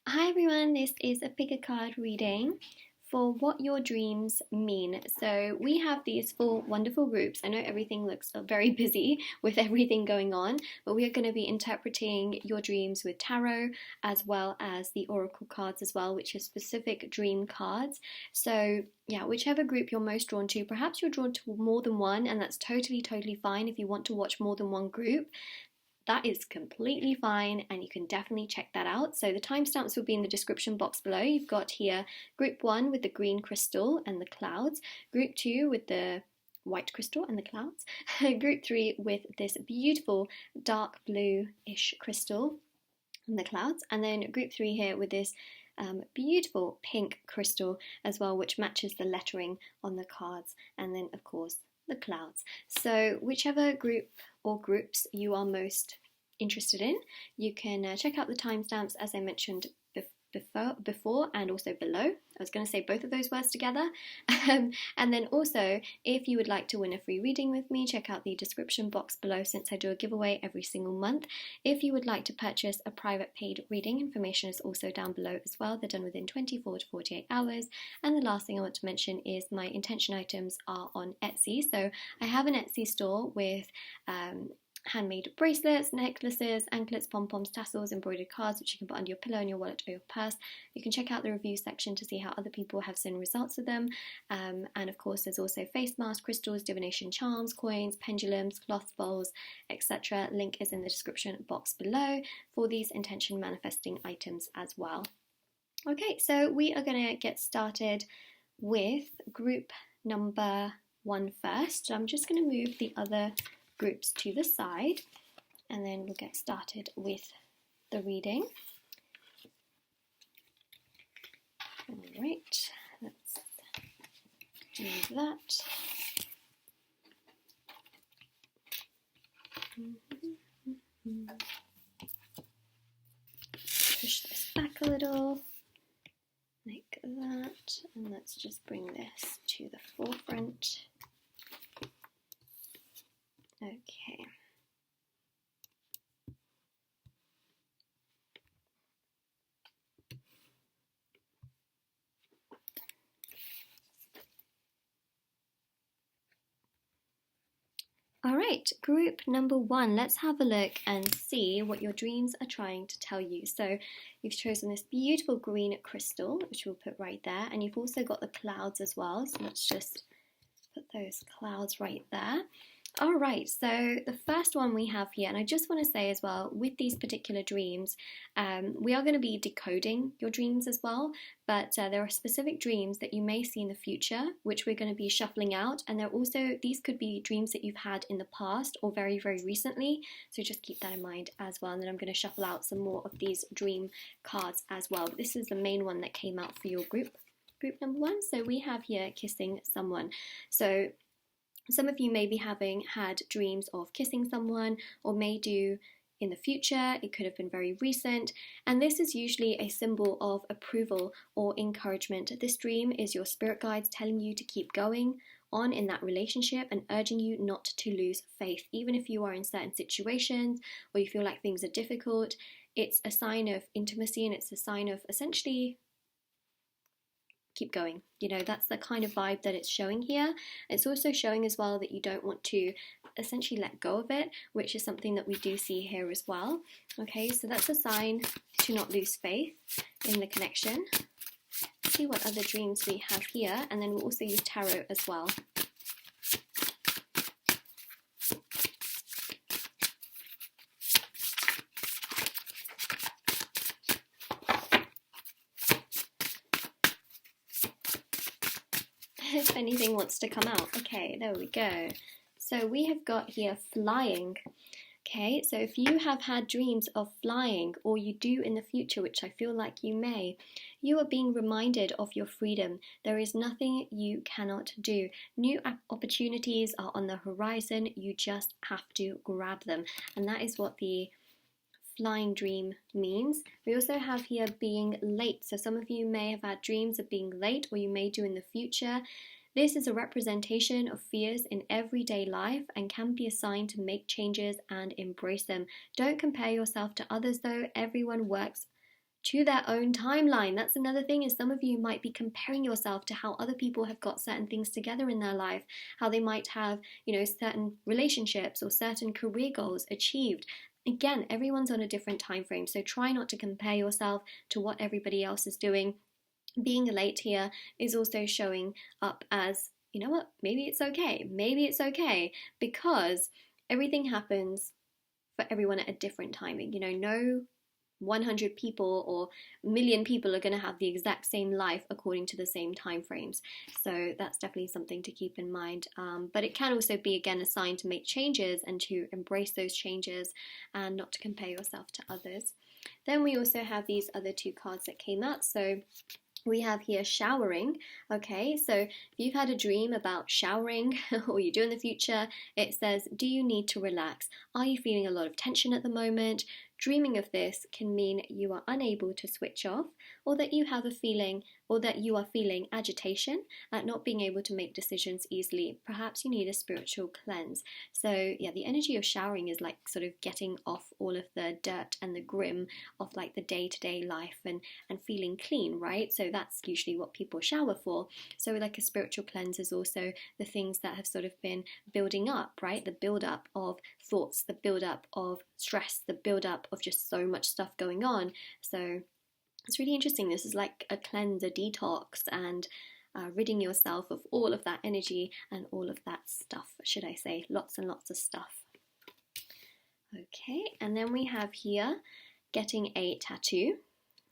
Hi everyone, this is a pick a card reading for what your dreams mean. So we have these four wonderful groups. I know everything looks very busy with everything going on, but we are going to be interpreting your dreams with tarot as well as the oracle cards as well, which are specific dream cards. So yeah, whichever group you're most drawn to, perhaps you're drawn to more than one, and that's totally fine if you want to watch more than one group. That is completely fine, and you can definitely check that out. So the timestamps will be in the description box below. You've got here group 1 with the green crystal and the clouds, group 2 with the white crystal and the clouds, group 3 with this beautiful dark blue-ish crystal and the clouds, and then group 3 here with this beautiful pink crystal as well, which matches the lettering on the cards, and then of course the clouds. So whichever group or groups you are most interested in, you can check out the timestamps as I mentioned before and also below. I was going to say both of those words together. And then also, if you would like to win a free reading with me, check out the description box below since I do a giveaway every single month. If you would like to purchase a private paid reading, information is also down below as well. They're done within 24 to 48 hours. And the last thing I want to mention is my intention items are on Etsy. So I have an Etsy store with handmade bracelets, necklaces, anklets, pom-poms, tassels, embroidered cards which you can put under your pillow in your wallet or your purse. You can check out the review section to see how other people have seen results of them, and of course there's also face masks, crystals, divination charms, coins, pendulums, cloth bowls, etc. Link is in the description box below for these intention manifesting items as well. Okay, so we are going to get started with group number 1 first. So I'm just going to move the other groups to the side and then we'll get started with the reading. Alright, let's do that. Push this back a little, like that, and let's just bring this to the forefront. Okay. All right, group number 1, let's have a look and see what your dreams are trying to tell you. So you've chosen this beautiful green crystal, which we'll put right there, and you've also got the clouds as well. So let's just put those clouds right there. All right, so the first one we have here, and I just want to say as well, with these particular dreams, we are going to be decoding your dreams as well, but there are specific dreams that you may see in the future, which we're going to be shuffling out, and there also, these could be dreams that you've had in the past or very recently, so just keep that in mind as well, and then I'm going to shuffle out some more of these dream cards as well, but this is the main one that came out for your group number 1, so we have here kissing someone. So some of you may be having had dreams of kissing someone or may do in the future. It could have been very recent, and this is usually a symbol of approval or encouragement. This dream is your spirit guides telling you to keep going on in that relationship and urging you not to lose faith. Even if you are in certain situations or you feel like things are difficult, it's a sign of intimacy and it's a sign of essentially keep going. You know, that's the kind of vibe that it's showing here. It's also showing as well that you don't want to essentially let go of it, which is something that we do see here as well. Okay, so that's a sign to not lose faith in the connection. Let's see what other dreams we have here, and then we'll also use tarot as well. If anything wants to come out. Okay, there we go. So we have got here flying. Okay, so if you have had dreams of flying, or you do in the future, which I feel like you may, you are being reminded of your freedom. There is nothing you cannot do. New opportunities are on the horizon. You just have to grab them. And that is what the flying dream means. We also have here being late. So some of you may have had dreams of being late, or you may do in the future. This is a representation of fears in everyday life and can be a sign to make changes and embrace them. Don't compare yourself to others though. Everyone works to their own timeline. That's another thing, is some of you might be comparing yourself to how other people have got certain things together in their life, how they might have, certain relationships or certain career goals achieved. Again, everyone's on a different time frame, so try not to compare yourself to what everybody else is doing. Being late here is also showing up as, you know what, maybe it's okay. Maybe it's okay, because everything happens for everyone at a different timing. No 100 people or a million people are going to have the exact same life according to the same time frames. So that's definitely something to keep in mind. But it can also be, again, a sign to make changes and to embrace those changes and not to compare yourself to others. Then we also have these other two cards that came out. So we have here showering. Okay, so if you've had a dream about showering or you do in the future, it says, do you need to relax? Are you feeling a lot of tension at the moment? Dreaming of this can mean you are unable to switch off, or that you have a feeling, or that you are feeling agitation at not being able to make decisions easily. Perhaps you need a spiritual cleanse. So yeah, the energy of showering is like sort of getting off all of the dirt and the grim of like the day-to-day life and feeling clean, right? So that's usually what people shower for. So like a spiritual cleanse is also the things that have sort of been building up, right? The build-up of thoughts, the build-up of stress, the build-up of just so much stuff going on. So it's really interesting. This is like a cleanse, a detox, and ridding yourself of all of that energy and all of that stuff, should I say. Lots and lots of stuff. Okay, and then we have here getting a tattoo.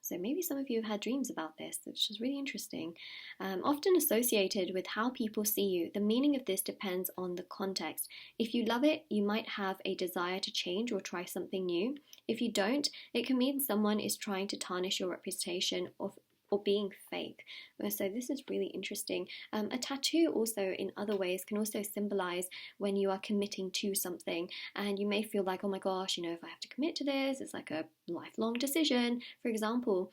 So maybe some of you have had dreams about this, which is really interesting. Often associated with how people see you. The meaning of this depends on the context. If you love it, you might have a desire to change or try something new. If you don't, it can mean someone is trying to tarnish your reputation or being fake. So this is really interesting. A tattoo also in other ways can also symbolize when you are committing to something, and you may feel like, oh my gosh, if I have to commit to this, it's like a lifelong decision. For example,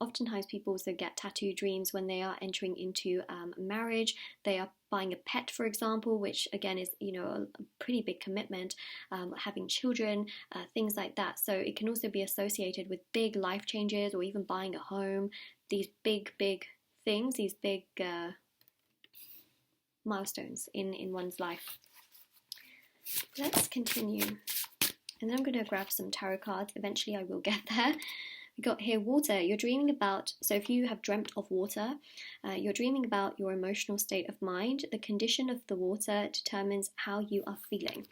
oftentimes people also get tattoo dreams when they are entering into marriage. They are buying a pet, for example, which again is a pretty big commitment, having children, things like that. So it can also be associated with big life changes, or even buying a home. These big things, these big milestones in one's life. Let's continue, and then I'm going to grab some tarot cards. Eventually I will get there. We got here water. You're dreaming about, so if you have dreamt of water, you're dreaming about your emotional state of mind. The condition of the water determines how you are feeling.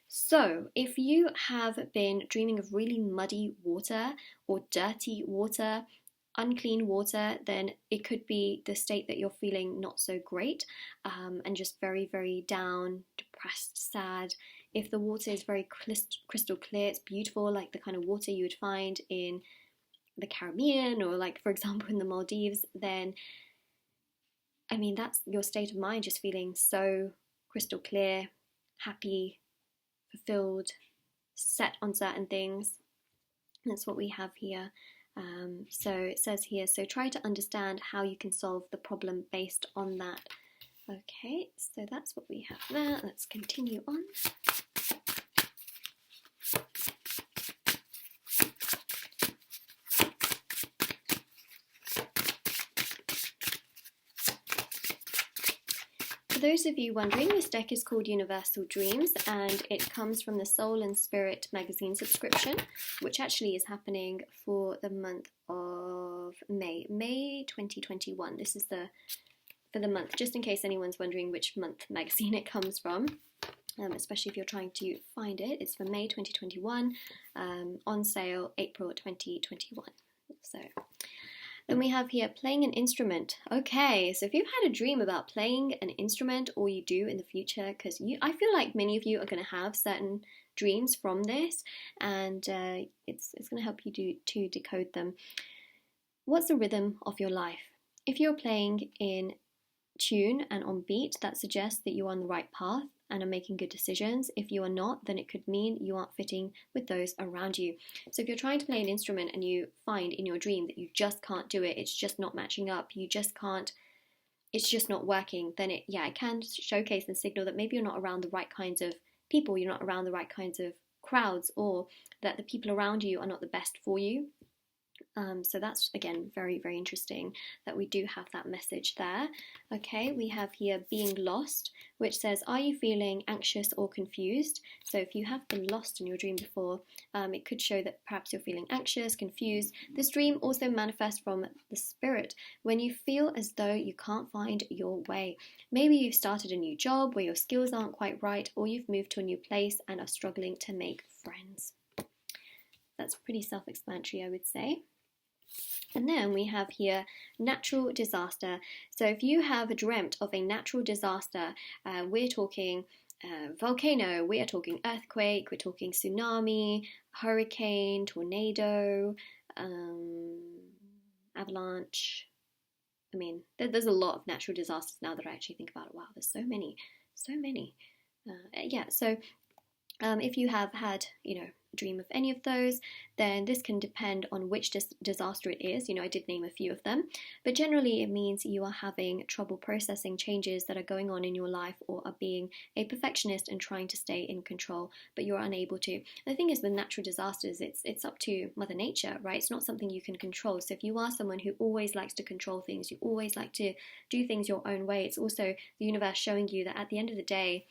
So if you have been dreaming of really muddy water or dirty water, unclean water, then it could be the state that you're feeling not so great, and just very, very down, depressed, sad. If the water is very crystal clear, it's beautiful, like the kind of water you would find in the Caribbean or like, for example, in the Maldives, then that's your state of mind, just feeling so crystal clear, happy, fulfilled, set on certain things. That's what we have here. So it says here, so try to understand how you can solve the problem based on that. Okay, so that's what we have there. Let's continue on. For those of you wondering, this deck is called Universal Dreams, and it comes from the Soul and Spirit magazine subscription, which actually is happening for the month of May 2021. This is for the month, just in case anyone's wondering which month magazine it comes from, especially if you're trying to find it. It's for May 2021, on sale April 2021. So then we have here playing an instrument. Okay, so if you've had a dream about playing an instrument, or you do in the future, because I feel like many of you are going to have certain dreams from this, and it's going to help you to decode them. What's the rhythm of your life? If you're playing in tune and on beat, that suggests that you're on the right path and are making good decisions. If you are not, then it could mean you aren't fitting with those around you. So if you're trying to play an instrument and you find in your dream that you just can't do it, it's just not matching up, you just can't, it's just not working, then it can showcase and signal that maybe you're not around the right kinds of people, you're not around the right kinds of crowds, or that the people around you are not the best for you. So that's, again, very, very interesting that we do have that message there. Okay, we have here being lost, which says, are you feeling anxious or confused? So if you have been lost in your dream before, it could show that perhaps you're feeling anxious, confused. This dream also manifests from the spirit when you feel as though you can't find your way. Maybe you've started a new job where your skills aren't quite right, or you've moved to a new place and are struggling to make friends. That's pretty self-explanatory, I would say. And then we have here natural disaster. So if you have dreamt of a natural disaster, we're talking volcano, we are talking earthquake, we're talking tsunami, hurricane, tornado, avalanche. I mean, there's a lot of natural disasters now that I actually think about it. Wow, there's so many, so many. Yeah, so if you have had, dream of any of those, then this can depend on which disaster it is. I did name a few of them, but generally it means you are having trouble processing changes that are going on in your life, or are being a perfectionist and trying to stay in control, but you're unable to. The thing is, with natural disasters, it's up to Mother Nature, right? It's not something you can control. So if you are someone who always likes to control things, you always like to do things your own way, it's also the universe showing you that at the end of the day,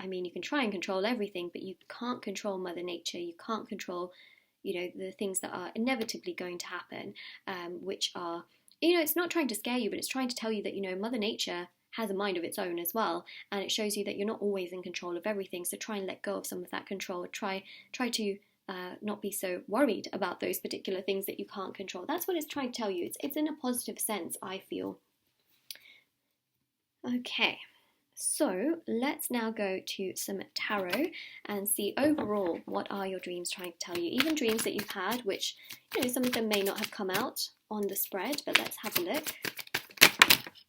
I mean, you can try and control everything, but you can't control Mother Nature. You can't control, the things that are inevitably going to happen, which are, it's not trying to scare you, but it's trying to tell you that, Mother Nature has a mind of its own as well. And it shows you that you're not always in control of everything. So try and let go of some of that control. Try to not be so worried about those particular things that you can't control. That's what it's trying to tell you. It's in a positive sense, I feel. Okay. So let's now go to some tarot and see overall what are your dreams trying to tell you. Even dreams that you've had, which, some of them may not have come out on the spread, but let's have a look.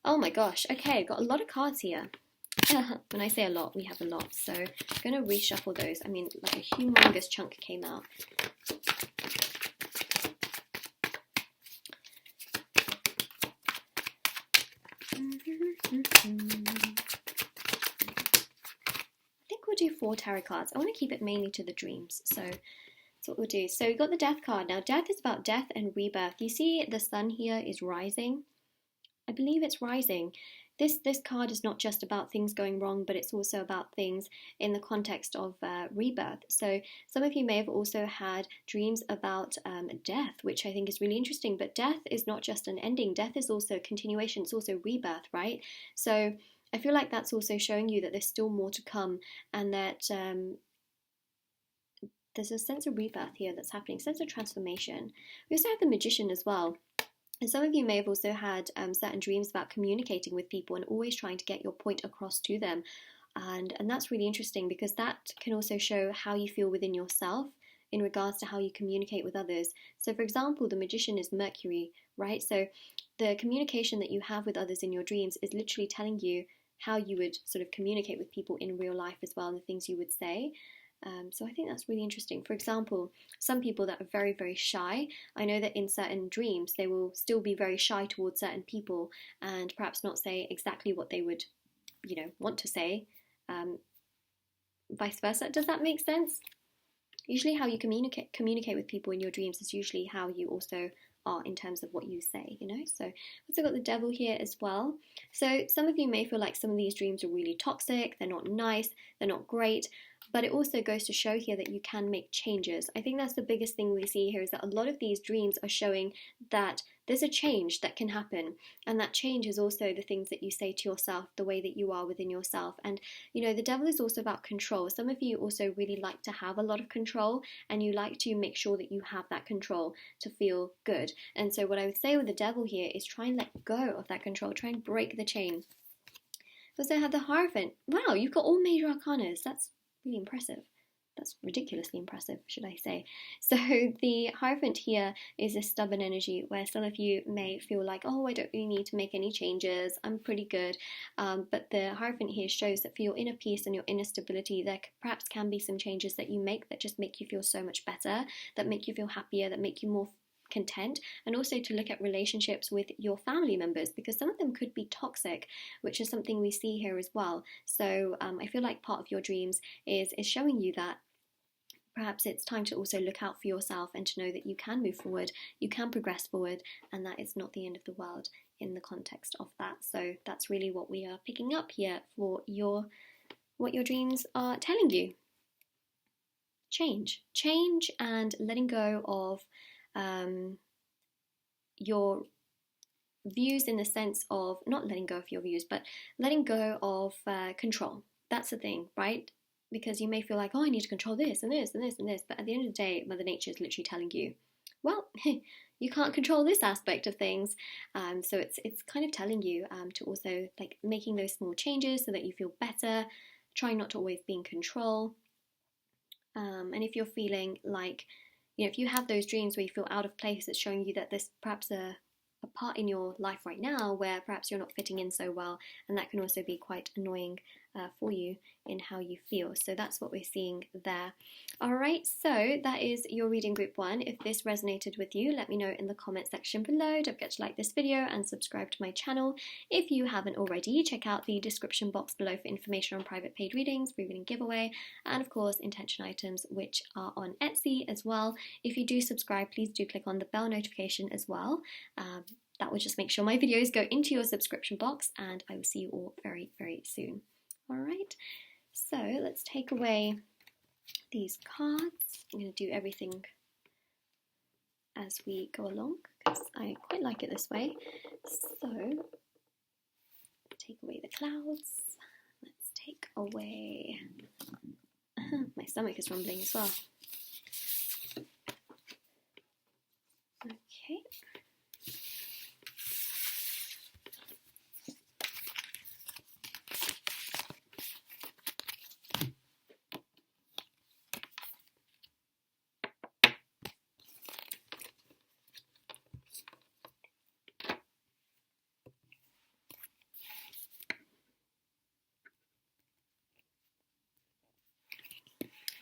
Oh my gosh, okay, got a lot of cards here. When I say a lot, we have a lot. So I'm going to reshuffle those. I mean, like a humongous chunk came out. We'll do 4 tarot cards. I want to keep it mainly to the dreams, so that's what we'll do. So we've got the Death card. Now, Death is about death and rebirth. You see the sun here is rising. I believe it's rising. This card is not just about things going wrong, but it's also about things in the context of rebirth. So some of you may have also had dreams about death, which I think is really interesting. But death is not just an ending. Death is also continuation. It's also rebirth, right? So I feel like that's also showing you that there's still more to come, and that there's a sense of rebirth here that's happening, sense of transformation. We also have the Magician as well. And some of you may have also had certain dreams about communicating with people and always trying to get your point across to them. And that's really interesting, because that can also show how you feel within yourself in regards to how you communicate with others. So for example, the Magician is Mercury, right? So the communication that you have with others in your dreams is literally telling you how you would sort of communicate with people in real life as well, and the things you would say. So I think that's really interesting. For example, some people that are very, very shy, I know that in certain dreams they will still be very shy towards certain people and perhaps not say exactly what they would, want to say. Vice versa. Does that make sense? Usually how you communicate with people in your dreams is usually how you also are in terms of what you say, So I've also got the Devil here as well. So some of you may feel like some of these dreams are really toxic, they're not nice, they're not great, but it also goes to show here that you can make changes. I think that's the biggest thing we see here, is that a lot of these dreams are showing that there's a change that can happen, and that change is also the things that you say to yourself, the way that you are within yourself. And the Devil is also about control. Some of you also really like to have a lot of control, and you like to make sure that you have that control to feel good. And so what I would say with the Devil here is try and let go of that control, try and break the chain. We also have the Hierophant. Wow, you've got all major arcanas. That's really impressive. That's ridiculously impressive, should I say. So the Hierophant here is a stubborn energy, where some of you may feel like, oh, I don't really need to make any changes, I'm pretty good. But the Hierophant here shows that for your inner peace and your inner stability, there perhaps can be some changes that you make that just make you feel so much better, that make you feel happier, that make you more content, and also to look at relationships with your family members, because some of them could be toxic, which is something we see here as well. So I feel like part of your dreams is showing you that perhaps it's time to also look out for yourself and to know that you can move forward, you can progress forward, and that it's not the end of the world in the context of that. So that's really what we are picking up here for what your dreams are telling you. Change and letting go of your views, in the sense of not letting go of your views, but letting go of control. That's the thing, right? Because you may feel like, oh, I need to control this and this and this and this, but at the end of the day, Mother Nature is literally telling you, well, you can't control this aspect of things. So it's kind of telling you to also like making those small changes so that you feel better, trying not to always be in control. And if you're feeling like, if you have those dreams where you feel out of place, it's showing you that there's perhaps a part in your life right now where perhaps you're not fitting in so well, and that can also be quite annoying for you in how you feel. So that's what we're seeing there. Alright, so that is your reading group 1. If this resonated with you, let me know in the comment section below. Don't forget to like this video and subscribe to my channel. If you haven't already, check out the description box below for information on private paid readings, free reading giveaway, and of course intention items, which are on Etsy as well. If you do subscribe, please do click on the bell notification as well. That will just make sure my videos go into your subscription box, and I will see you all very, very soon. Alright, so let's take away these cards. I'm going to do everything as we go along because I quite like it this way. So, take away the clouds. Let's take away... my stomach is rumbling as well. Okay.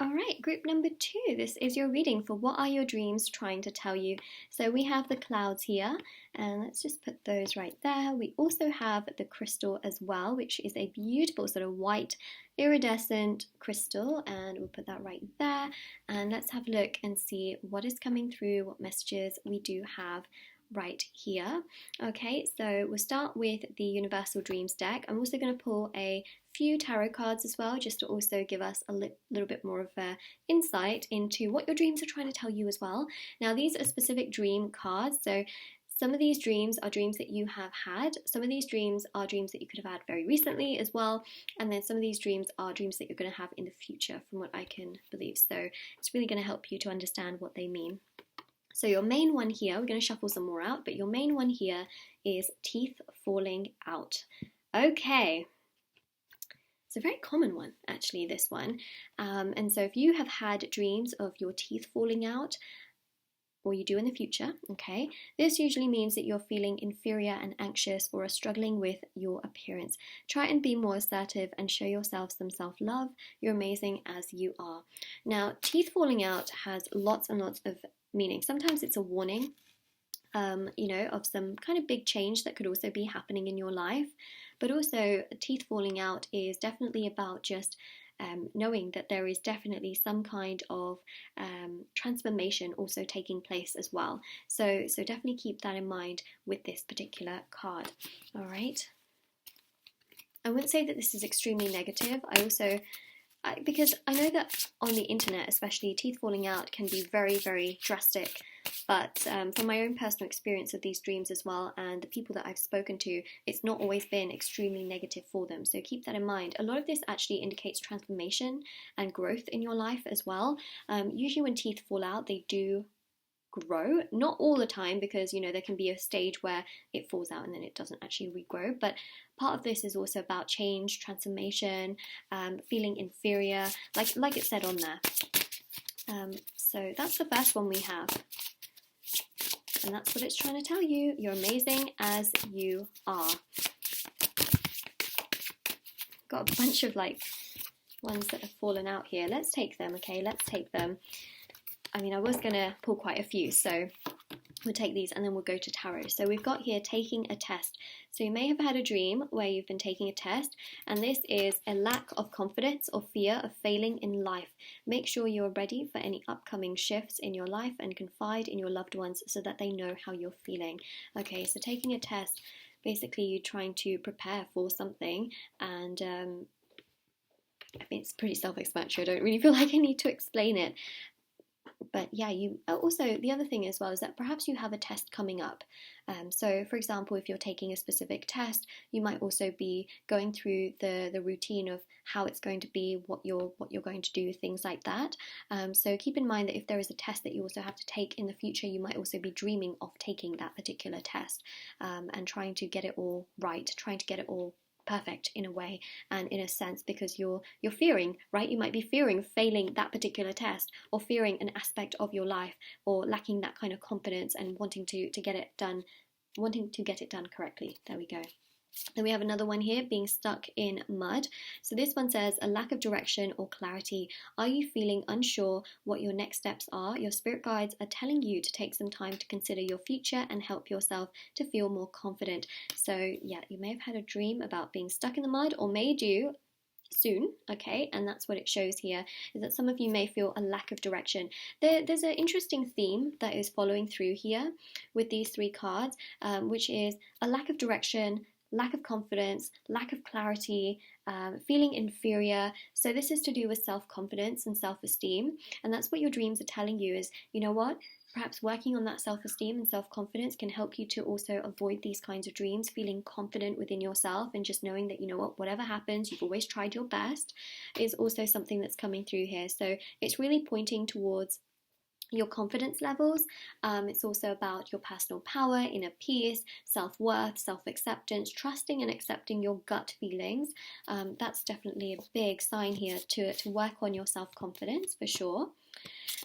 Alright, group number 2. This is your reading for what are your dreams trying to tell you. So we have the clouds here, and let's just put those right there. We also have the crystal as well, which is a beautiful sort of white iridescent crystal, and we'll put that right there. And let's have a look and see what is coming through, what messages we do have right here. Okay, so we'll start with the Universal Dreams deck. I'm also going to pull a few tarot cards as well, just to also give us a little bit more of insight into what your dreams are trying to tell you as well. Now, these are specific dream cards, so some of these dreams are dreams that you have had, some of these dreams are dreams that you could have had very recently as well, and then some of these dreams are dreams that you're going to have in the future, from what I can believe. So it's really going to help you to understand what they mean. So your main one here, we're going to shuffle some more out, but your main one here is teeth falling out. Okay. It's a very common one, actually, this one. And so if you have had dreams of your teeth falling out, or you do in the future, okay, this usually means that you're feeling inferior and anxious or are struggling with your appearance. Try and be more assertive and show yourself some self-love. You're amazing as you are. Now, teeth falling out has lots and lots of meaning. Sometimes it's a warning, of some kind of big change that could also be happening in your life. But also, teeth falling out is definitely about just knowing that there is definitely some kind of transformation also taking place as well. So definitely keep that in mind with this particular card. All right. I wouldn't say that this is extremely negative. Because I know that on the internet, especially, teeth falling out can be very, very drastic. But from my own personal experience of these dreams as well, and the people that I've spoken to, it's not always been extremely negative for them. So keep that in mind. A lot of this actually indicates transformation and growth in your life as well. Usually when teeth fall out, they do grow, not all the time, because there can be a stage where it falls out and then it doesn't actually regrow, but part of this is also about change, transformation, feeling inferior, like it said on there. So that's the first one we have, and that's what it's trying to tell you. You're amazing as you are. Got a bunch of ones that have fallen out here. Let's take them. Okay, let's take them. I mean, I was going to pull quite a few, so we'll take these and then we'll go to tarot. So we've got here taking a test. So you may have had a dream where you've been taking a test, and this is a lack of confidence or fear of failing in life. Make sure you're ready for any upcoming shifts in your life and confide in your loved ones so that they know how you're feeling. Okay, so taking a test, basically you're trying to prepare for something, and I mean, it's pretty self-explanatory. I don't really feel like I need to explain it. But yeah, you also, the other thing as well is that perhaps you have a test coming up. So for example, if you're taking a specific test, you might also be going through the routine of how it's going to be, what you're going to do, things like that. So keep in mind that if there is a test that you also have to take in the future, you might also be dreaming of taking that particular test, and trying to get it all right, trying to get it all perfect in a way and in a sense, because you're fearing, right? You might be fearing failing that particular test, or fearing an aspect of your life, or lacking that kind of confidence and wanting to get it done correctly. There we go. Then we have another one here, being stuck in mud. So this one says a lack of direction or clarity. Are you feeling unsure what your next steps are? Your spirit guides are telling you to take some time to consider your future and help yourself to feel more confident. So yeah, you may have had a dream about being stuck in the mud, or may do soon, okay, and that's what it shows here, is that some of you may feel a lack of direction. There's an interesting theme that is following through here with these three cards, which is a lack of direction, lack of confidence, lack of clarity, feeling inferior. So this is to do with self-confidence and self-esteem, and that's what your dreams are telling you is, you know what, perhaps working on that self-esteem and self-confidence can help you to also avoid these kinds of dreams, feeling confident within yourself and just knowing that, you know what, whatever happens, you've always tried your best, is also something that's coming through here. So it's really pointing towards your confidence levels. It's also about your personal power, inner peace, self-worth, self-acceptance, trusting and accepting your gut feelings. That's definitely a big sign here to work on your self-confidence for sure.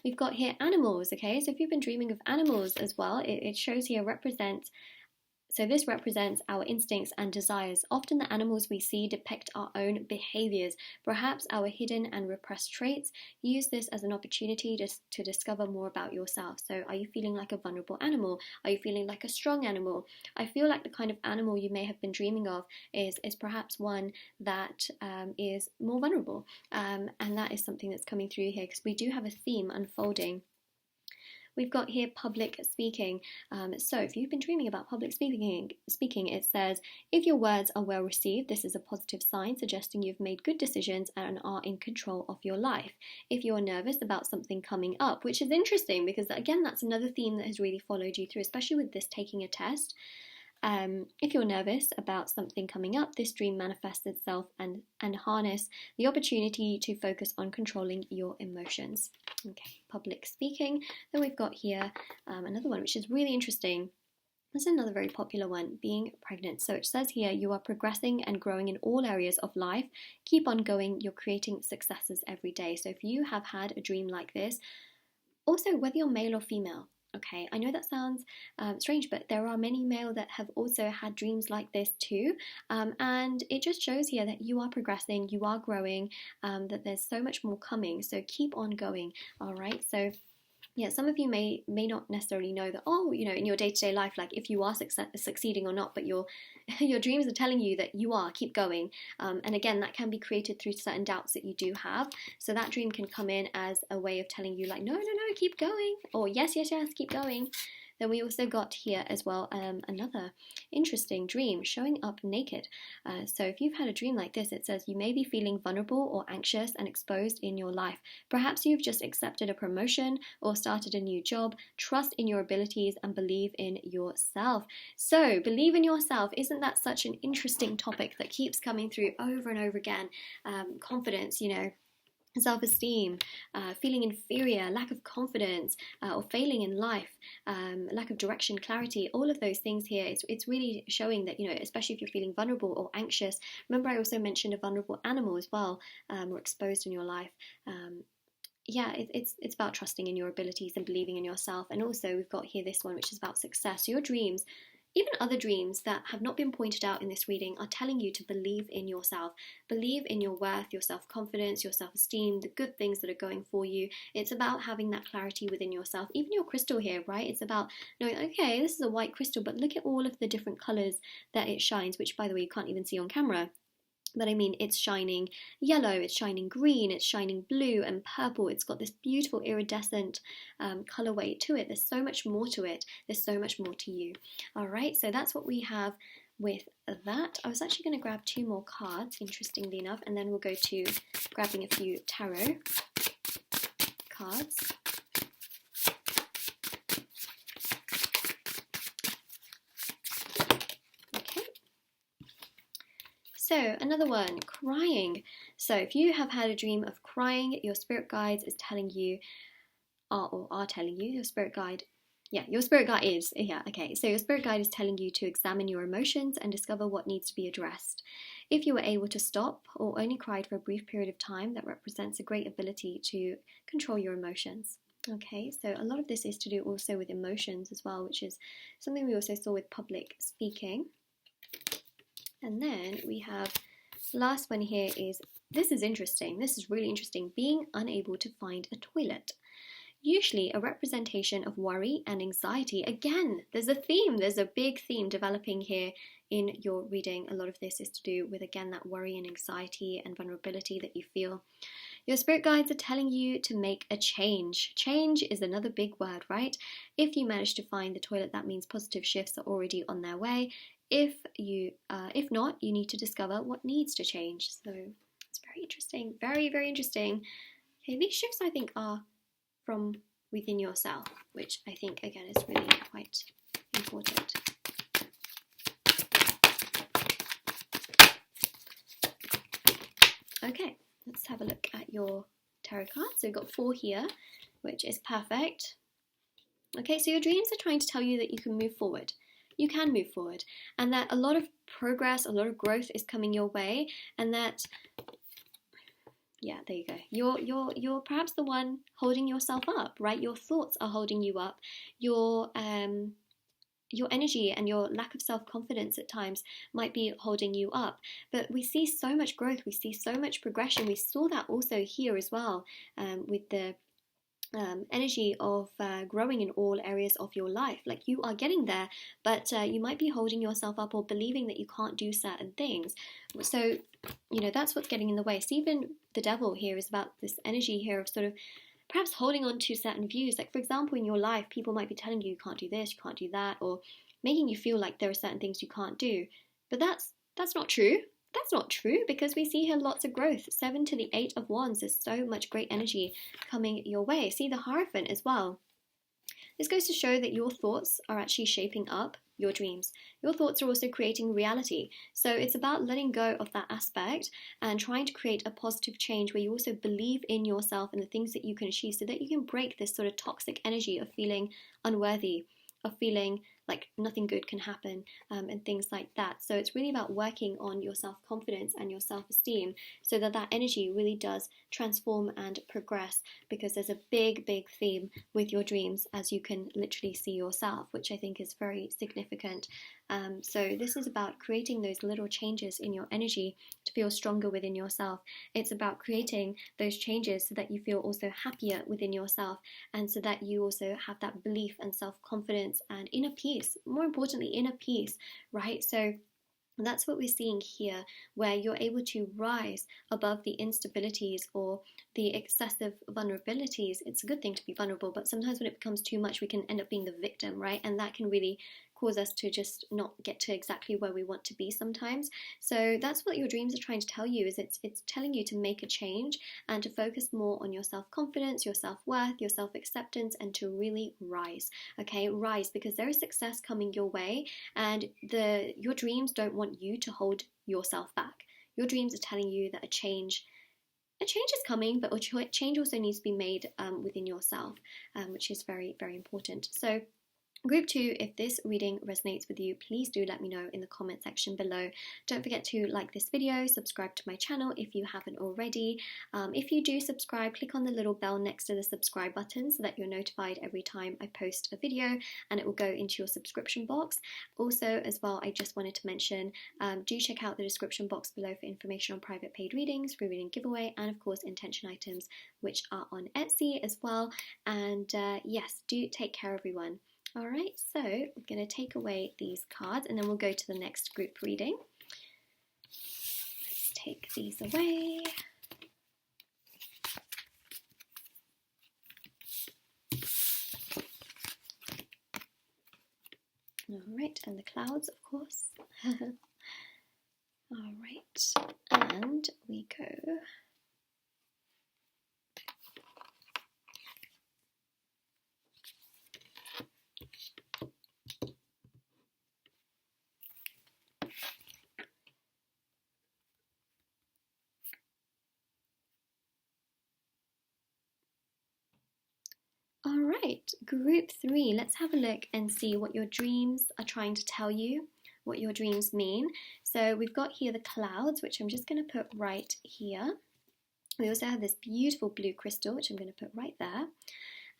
We've got here animals, okay? So if you've been dreaming of animals as well, it shows here this represents our instincts and desires. Often the animals we see depict our own behaviors, perhaps our hidden and repressed traits. Use this as an opportunity to discover more about yourself. So are you feeling like a vulnerable animal? Are you feeling like a strong animal? I feel like the kind of animal you may have been dreaming of is perhaps one that is more vulnerable. And that is something that's coming through here, because we do have a theme unfolding. We've got here public speaking. So if you've been dreaming about public speaking, it says, if your words are well received, this is a positive sign suggesting you've made good decisions and are in control of your life. If you're nervous about something coming up, which is interesting because again, that's another theme that has really followed you through, especially with this taking a test. If you're nervous about something coming up, this dream manifests itself and harness the opportunity to focus on controlling your emotions. Okay, public speaking. Then we've got here another one, which is really interesting. This is another very popular one, being pregnant. So it says here, you are progressing and growing in all areas of life. Keep on going. You're creating successes every day. So if you have had a dream like this, also whether you're male or female, okay, I know that sounds strange, but there are many male that have also had dreams like this too, and it just shows here that you are progressing, you are growing, that there's so much more coming, so keep on going, all right? So yeah, some of you may not necessarily know that, oh, you know, in your day-to-day life, like if you are succeeding or not, but your dreams are telling you that you are, keep going. And again, that can be created through certain doubts that you do have. So that dream can come in as a way of telling you like, no, keep going, or yes, keep going. Then we also got here as well another interesting dream, showing up naked. So if you've had a dream like this, it says you may be feeling vulnerable or anxious and exposed in your life. Perhaps you've just accepted a promotion or started a new job. Trust in your abilities and believe in yourself. So believe in yourself. Isn't that such an interesting topic that keeps coming through over and over again? Confidence, you know, self-esteem, feeling inferior, lack of confidence, or failing in life, lack of direction, clarity, all of those things here, it's really showing that, you know, especially if you're feeling vulnerable or anxious. Remember, I also mentioned a vulnerable animal as well, or exposed in your life. Yeah, it's about trusting in your abilities and believing in yourself. And also we've got here this one, which is about success. Your dreams, even other dreams that have not been pointed out in this reading are telling you to believe in yourself, believe in your worth, your self-confidence, your self-esteem, the good things that are going for you. It's about having that clarity within yourself. Even your crystal here, right? It's about knowing, okay, this is a white crystal, but look at all of the different colors that it shines, which by the way, you can't even see on camera. But I mean, it's shining yellow, it's shining green, it's shining blue and purple. It's got this beautiful iridescent colorway to it. There's so much more to it. There's so much more to you. All right, so that's what we have with that. I was actually going to grab 2 more cards, interestingly enough, and then we'll go to grabbing a few tarot cards. So another one, crying. So if you have had a dream of crying, your spirit guides is telling you, are telling you, your spirit guide is, so your spirit guide is telling you to examine your emotions and discover what needs to be addressed. If you were able to stop or only cried for a brief period of time, that represents a great ability to control your emotions. Okay, so a lot of this is to do also with emotions as well, which is something we also saw with public speaking. And then we have, last one here is, this is interesting, this is really interesting, being unable to find a toilet. Usually a representation of worry and anxiety. Again, there's a theme, there's a big theme developing here in your reading. A lot of this is to do with, again, that worry and anxiety and vulnerability that you feel. Your spirit guides are telling you to make a change. Change is another big word, right? If you manage to find the toilet, that means positive shifts are already on their way. If not, you need to discover what needs to change. So it's very interesting, very, very interesting. Okay, these shifts I think are from within yourself, which I think again is really quite important. Okay, let's have a look at your tarot cards. So we've got 4 here, which is perfect. Okay, so your dreams are trying to tell you that you can move forward. You can move forward, and that a lot of progress, a lot of growth is coming your way, and that, yeah, there you go. You're perhaps the one holding yourself up, right? Your thoughts are holding you up. Your energy and your lack of self-confidence at times might be holding you up. But we see so much growth. We see so much progression. We saw that also here as well with the energy of growing in all areas of your life. Like, you are getting there, but you might be holding yourself up or believing that you can't do certain things. So, you know, that's what's getting in the way. So even the devil here is about this energy here of sort of perhaps holding on to certain views. Like, for example, in your life, people might be telling you can't do this, you can't do that, or making you feel like there are certain things you can't do. But that's not true. That's not true, because we see here lots of growth. 7 to the 8 of Wands. There's so much great energy coming your way. See the Hierophant as well. This goes to show that your thoughts are actually shaping up your dreams. Your thoughts are also creating reality. So it's about letting go of that aspect and trying to create a positive change where you also believe in yourself and the things that you can achieve, so that you can break this sort of toxic energy of feeling unworthy, of feeling like nothing good can happen, and things like that. So it's really about working on your self-confidence and your self-esteem, so that that energy really does transform and progress, because there's a big, big theme with your dreams, as you can literally see yourself, which I think is very significant. So this is about creating those little changes in your energy to feel stronger within yourself. It's about creating those changes so that you feel also happier within yourself, and so that you also have that belief and self-confidence and inner peace, more importantly, inner peace, right? So that's what we're seeing here, where you're able to rise above the instabilities or the excessive vulnerabilities. It's a good thing to be vulnerable, but sometimes when it becomes too much, we can end up being the victim, right? And that can really cause us to just not get to exactly where we want to be sometimes. So that's what your dreams are trying to tell you, is it's telling you to make a change and to focus more on your self-confidence, your self-worth, your self-acceptance, and to really rise. Okay, rise, because there is success coming your way, and your dreams don't want you to hold yourself back. Your dreams are telling you that a change is coming, but a change also needs to be made within yourself, which is very, very important. So Group 2, if this reading resonates with you, please do let me know in the comment section below. Don't forget to like this video, subscribe to my channel if you haven't already. If you do subscribe, click on the little bell next to the subscribe button so that you're notified every time I post a video, and it will go into your subscription box. Also, as well, I just wanted to mention, do check out the description box below for information on private paid readings, free reading giveaway, and of course intention items, which are on Etsy as well. And yes, do take care, everyone. Alright, so I'm going to take away these cards and then we'll go to the next group reading. Let's take these away. Alright, and the clouds, of course. Alright, and we go. Alright, group 3, let's have a look and see what your dreams are trying to tell you, what your dreams mean. So we've got here the clouds, which I'm just going to put right here. We also have this beautiful blue crystal, which I'm going to put right there.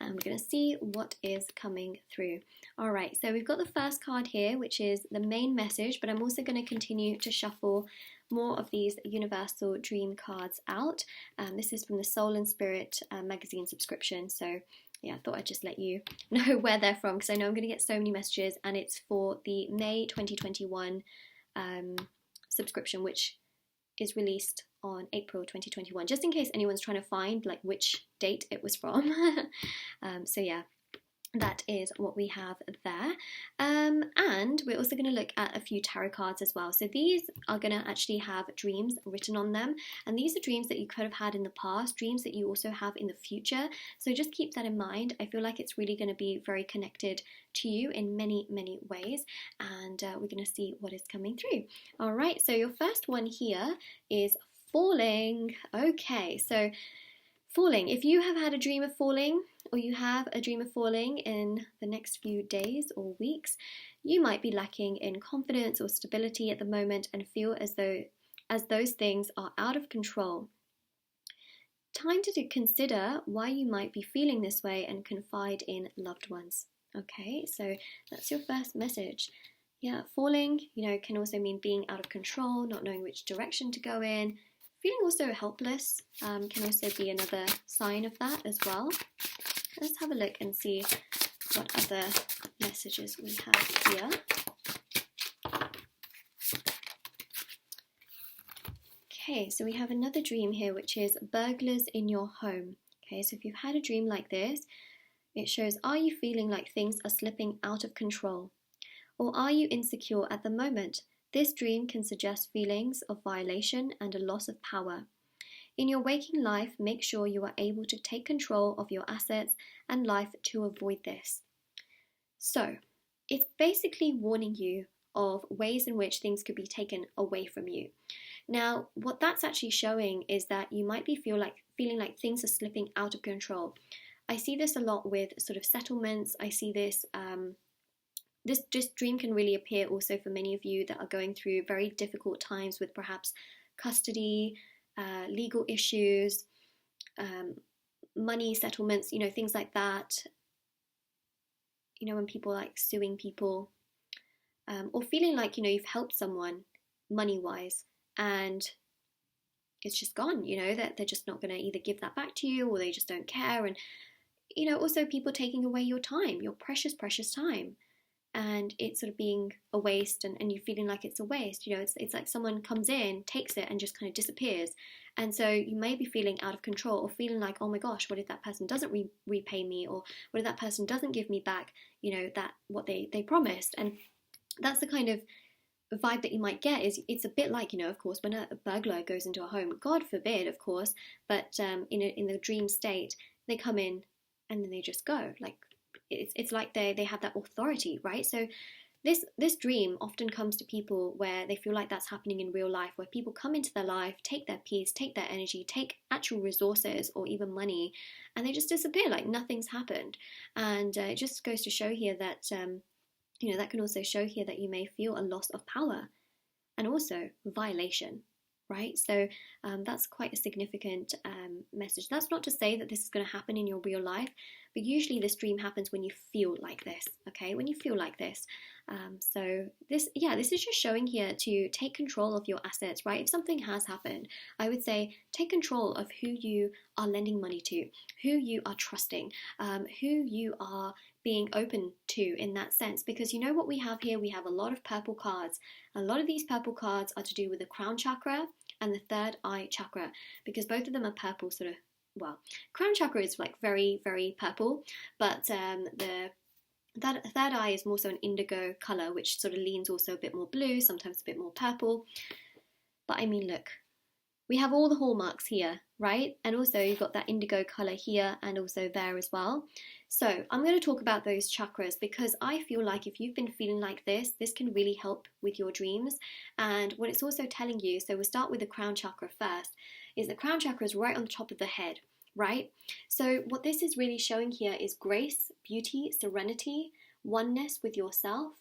And we're going to see what is coming through. Alright, so we've got the first card here, which is the main message, but I'm also going to continue to shuffle more of these universal dream cards out. This is from the Soul and Spirit magazine subscription, so yeah, I thought I'd just let you know where they're from, because I know I'm going to get so many messages, and it's for the May 2021 subscription, which is released on April 2021, just in case anyone's trying to find like which date it was from. So yeah, that is what we have there. And we're also going to look at a few tarot cards as well. So these are going to actually have dreams written on them, and these are dreams that you could have had in the past, dreams that you also have in the future. So just keep that in mind. I feel like it's really going to be very connected to you in many, many ways, and we're going to see what is coming through. All right, so your first one here is falling. Okay, so falling. If you have had a dream of falling, or you have a dream of falling in the next few days or weeks, you might be lacking in confidence or stability at the moment and feel as those things are out of control. Time to consider why you might be feeling this way and confide in loved ones. Okay, so that's your first message. Yeah, falling, can also mean being out of control, not knowing which direction to go in. Feeling also helpless can also be another sign of that as well. Let's have a look and see what other messages we have here. Okay, so we have another dream here, which is burglars in your home. Okay, so if you've had a dream like this, it shows, are you feeling like things are slipping out of control? Or are you insecure at the moment? This dream can suggest feelings of violation and a loss of power. In your waking life, make sure you are able to take control of your assets and life to avoid this. So, it's basically warning you of ways in which things could be taken away from you. Now, what that's actually showing is that you might be feeling like things are slipping out of control. I see this a lot with sort of settlements. I see this this dream can really appear also for many of you that are going through very difficult times with perhaps custody, legal issues, money settlements, things like that. When people like suing people, or feeling like, you've helped someone money-wise and it's just gone, that they're just not going to either give that back to you or they just don't care. And, also people taking away your time, your precious, precious time. And it's sort of being a waste, and you feeling like it's a waste. It's like someone comes in, takes it, and just kind of disappears. And so you may be feeling out of control, or feeling like, oh my gosh, what if that person doesn't repay me, or what if that person doesn't give me back, that what they promised. And that's the kind of vibe that you might get. Is it's a bit like, of course, when a burglar goes into a home, God forbid, of course, but in the dream state, they come in and then they just go. Like, it's like they have that authority, right? So this dream often comes to people where they feel like that's happening in real life, where people come into their life, take their peace, take their energy, take actual resources or even money, and they just disappear like nothing's happened. And it just goes to show here that that can also show here that you may feel a loss of power and also violation, right? So that's quite a significant message. That's not to say that this is going to happen in your real life, but usually this dream happens when you feel like this, okay? When you feel like this. So this is just showing here to take control of your assets, right? If something has happened, I would say take control of who you are lending money to, who you are trusting, who you are being open to in that sense, because you know what we have here? We have a lot of purple cards. A lot of these purple cards are to do with the crown chakra and the third eye chakra, because both of them are purple, sort of. Well, crown chakra is like very, very purple, but that third eye is more so an indigo color, which sort of leans also a bit more blue, sometimes a bit more purple. But I mean, look, we have all the hallmarks here, right? And also you've got that indigo color here and also there as well. So I'm going to talk about those chakras, because I feel like if you've been feeling like this can really help with your dreams. And what it's also telling you, so we'll start with the crown chakra first, is the crown chakra is right on the top of the head, right? So what this is really showing here is grace, beauty, serenity, oneness with yourself,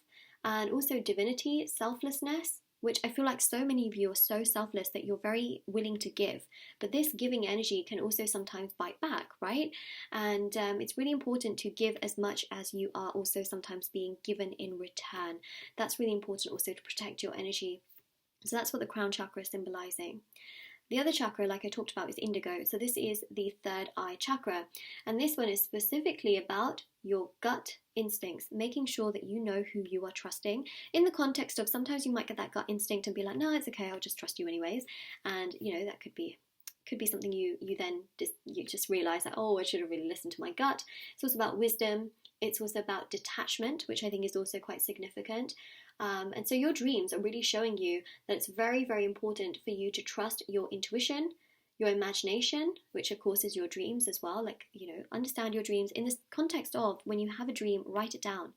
and also divinity, selflessness, which I feel like so many of you are so selfless that you're very willing to give. But this giving energy can also sometimes bite back, right? And it's really important to give as much as you are also sometimes being given in return. That's really important also to protect your energy. So that's what the crown chakra is symbolizing. The other chakra, like I talked about, is indigo. So this is the third eye chakra. And this one is specifically about your gut instincts, making sure that you know who you are trusting, in the context of sometimes you might get that gut instinct and be like, no, it's okay, I'll just trust you anyways. And that could be something you just realize that, oh, I should have really listened to my gut. It's also about wisdom. It's also about detachment, which I think is also quite significant. And so your dreams are really showing you that it's very, very important for you to trust your intuition, your imagination, which of course is your dreams as well. Like, understand your dreams in this context of when you have a dream, write it down.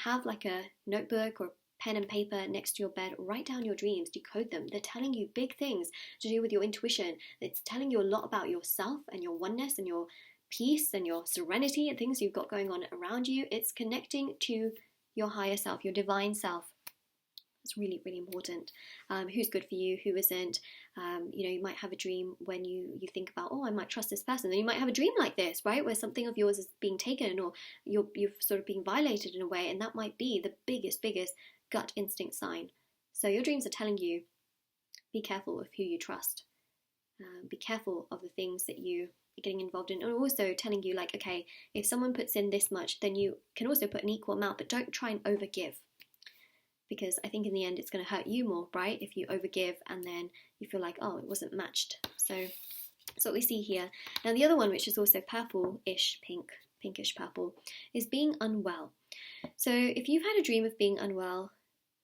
Have like a notebook or pen and paper next to your bed, write down your dreams, decode them. They're telling you big things to do with your intuition. It's telling you a lot about yourself and your oneness and your peace and your serenity and things you've got going on around you. It's connecting to your higher self, your divine self. It's really, really important. Who's good for you, who isn't. You might have a dream when you think about, oh, I might trust this person. Then you might have a dream like this, right, where something of yours is being taken, or you're sort of being violated in a way, and that might be the biggest gut instinct sign. So your dreams are telling you, be careful of who you trust. Be careful of the things that you are getting involved in, and also telling you, like, okay, if someone puts in this much, then you can also put an equal amount, but don't try and overgive, because I think in the end it's going to hurt you more, right, if you overgive and then you feel like, oh, it wasn't matched. So that's what we see here. Now the other one, which is also purple-ish, pinkish purple, is being unwell. So if you've had a dream of being unwell,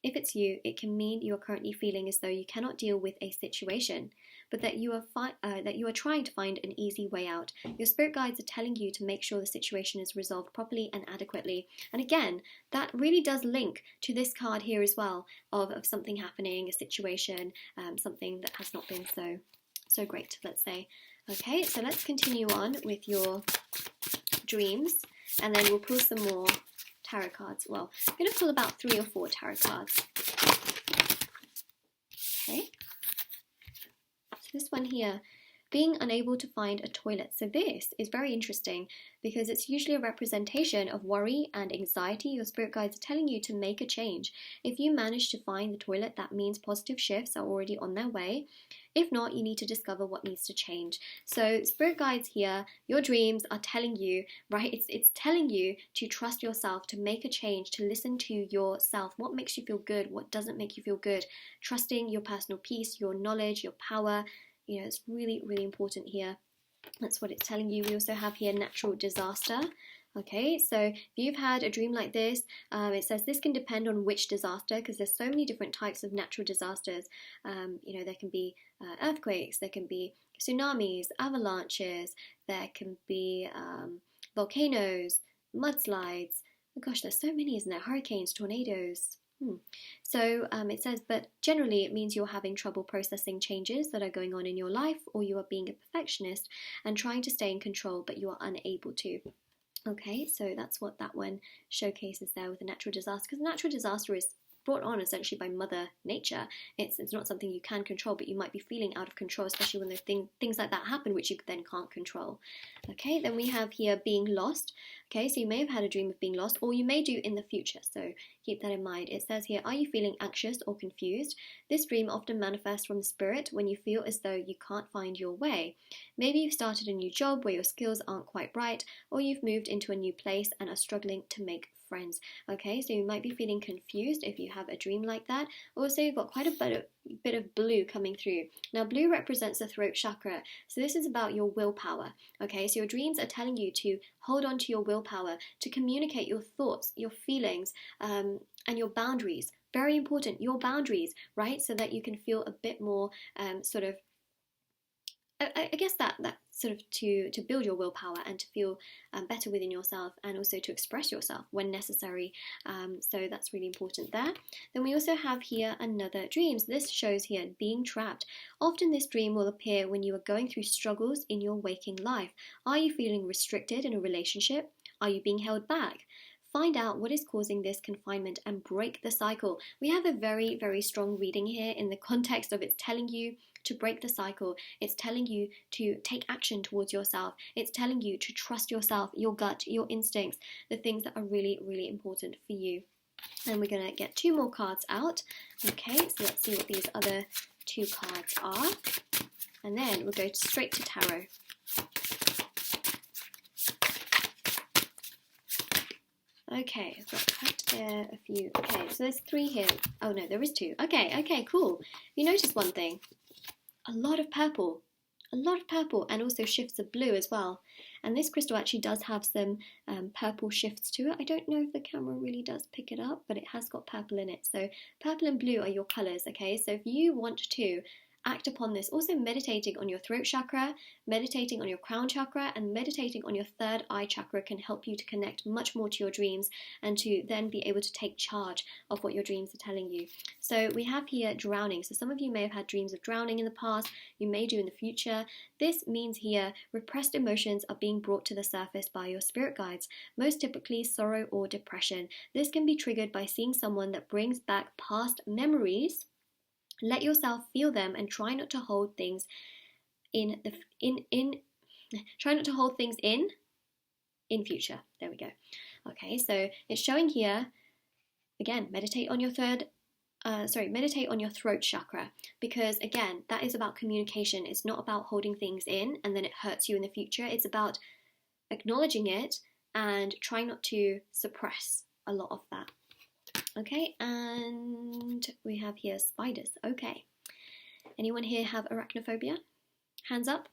if it's you, it can mean you're currently feeling as though you cannot deal with a situation, but that you are trying to find an easy way out. Your spirit guides are telling you to make sure the situation is resolved properly and adequately. And again, that really does link to this card here as well, of something happening, a situation, something that has not been so great, let's say. Okay, so let's continue on with your dreams, and then we'll pull some more tarot cards. Well, I'm going to pull about 3 or 4 tarot cards. Okay. So this one here, being unable to find a toilet. So this is very interesting because it's usually a representation of worry and anxiety. Your spirit guides are telling you to make a change. If you manage to find the toilet, that means positive shifts are already on their way. If not, you need to discover what needs to change. So spirit guides here, your dreams are telling you, right? It's telling you to trust yourself, to make a change, to listen to yourself. What makes you feel good? What doesn't make you feel good? Trusting your personal peace, your knowledge, your power. It's really, really important here. That's what it's telling you. We also have here natural disaster. Okay, so if you've had a dream like this, it says this can depend on which disaster, because there's so many different types of natural disasters. There can be earthquakes, there can be tsunamis, avalanches, there can be volcanoes, mudslides, Oh gosh, there's so many, isn't there? Hurricanes, tornadoes. So it says, but generally it means you're having trouble processing changes that are going on in your life, or you are being a perfectionist and trying to stay in control, but you are unable to. Okay, so that's what that one showcases there with a natural disaster, because natural disaster is brought on essentially by Mother Nature. It's not something you can control, but you might be feeling out of control, especially when things like that happen, which you then can't control. Okay, then we have here being lost. Okay, so you may have had a dream of being lost, or you may do in the future, so keep that in mind. It says here, are you feeling anxious or confused? This dream often manifests from the spirit when you feel as though you can't find your way. Maybe you've started a new job where your skills aren't quite right, or you've moved into a new place and are struggling to make friends. Okay, so you might be feeling confused if you have a dream like that. Also, you've got quite a bit of blue coming through. Now, blue represents the throat chakra, so this is about your willpower. Okay, so your dreams are telling you to hold on to your willpower, to communicate your thoughts, your feelings, and your boundaries. Very important, your boundaries, right? So that you can feel a bit more sort of, I guess that sort of to build your willpower and to feel better within yourself, and also to express yourself when necessary. So that's really important there. Then we also have here another dream. So this shows here being trapped. Often this dream will appear when you are going through struggles in your waking life. Are you feeling restricted in a relationship? Are you being held back? Find out what is causing this confinement and break the cycle. We have a very, very strong reading here in the context of it's telling you to break the cycle. It's telling you to take action towards yourself. It's telling you to trust yourself, your gut, your instincts, the things that are really, really important for you. And we're going to get 2 more cards out. Okay, so let's see what these other 2 cards are. And then we'll go straight to tarot. Okay, I've got quite a few. Okay, so there's 3 here. Oh no, there is 2. Okay, cool. You notice one thing. A lot of purple, and also shifts of blue as well. And this crystal actually does have some purple shifts to it. I don't know if the camera really does pick it up, but it has got purple in it. So purple and blue are your colours, okay? So if you want to act upon this, also meditating on your throat chakra, meditating on your crown chakra, and meditating on your 3rd eye chakra can help you to connect much more to your dreams and to then be able to take charge of what your dreams are telling you. So we have here drowning. So some of you may have had dreams of drowning in the past, you may do in the future. This means here repressed emotions are being brought to the surface by your spirit guides, most typically sorrow or depression. This can be triggered by seeing someone that brings back past memories. Let yourself feel them and try not to hold things in future. There we go. Okay, so it's showing here again, meditate on your throat chakra, because again, that is about communication. It's not about holding things in and then it hurts you in the future. It's about acknowledging it and trying not to suppress a lot of that. Okay, and we have here spiders. Okay, anyone here have arachnophobia? Hands up.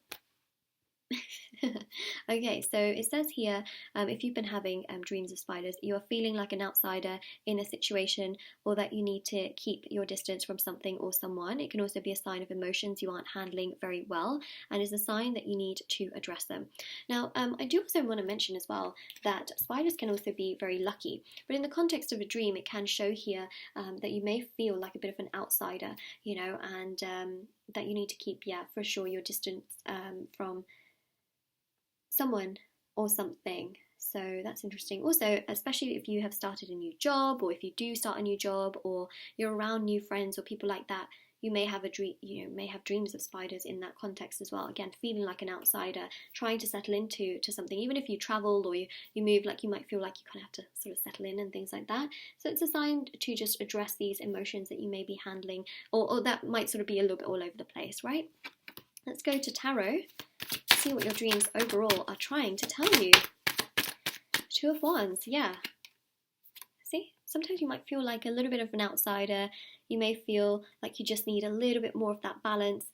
Okay, so it says here, if you've been having dreams of spiders, you are feeling like an outsider in a situation, or that you need to keep your distance from something or someone. It can also be a sign of emotions you aren't handling very well, and is a sign that you need to address them. Now, I do also want to mention as well that spiders can also be very lucky, but in the context of a dream, it can show here that you may feel like a bit of an outsider, you know, and that you need to keep, for sure, your distance from someone or something. So that's interesting. Also, especially if you have started a new job, or if you do start a new job, or you're around new friends or people like that, you may have dreams of spiders in that context as well. Again, feeling like an outsider, trying to settle into something. Even if you travel or you move, like you might feel like you kind of have to sort of settle in and things like that. So it's a sign to just address these emotions that you may be handling, or that might sort of be a little bit all over the place, right? Let's go to tarot. See what your dreams overall are trying to tell you. 2 of Wands, yeah. See, sometimes you might feel like a little bit of an outsider. You may feel like you just need a little bit more of that balance.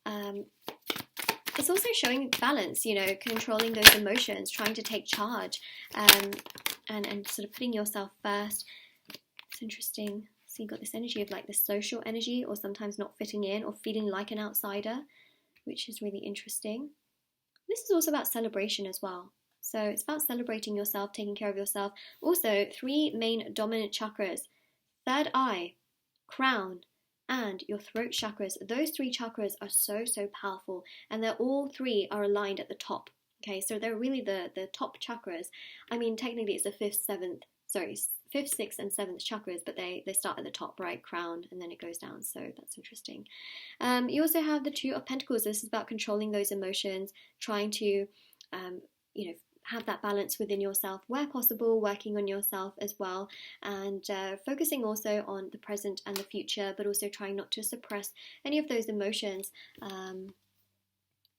It's also showing balance, you know, controlling those emotions, trying to take charge, and sort of putting yourself first. It's interesting. So you've got this energy of like the social energy, or sometimes not fitting in or feeling like an outsider, which is really interesting. This is also about celebration as well. So it's about celebrating yourself, taking care of yourself. Also, 3 main dominant chakras: third eye, crown, and your throat chakras. Those 3 chakras are so, so powerful, and they're all 3 are aligned at the top. Okay, so they're really the top chakras. I mean, technically it's the 5th, 6th, and 7th chakras, but they start at the top, right? Crown, and then it goes down. So that's interesting. You also have the 2 of Pentacles. This is about controlling those emotions, trying to, have that balance within yourself where possible, working on yourself as well, and focusing also on the present and the future, but also trying not to suppress any of those emotions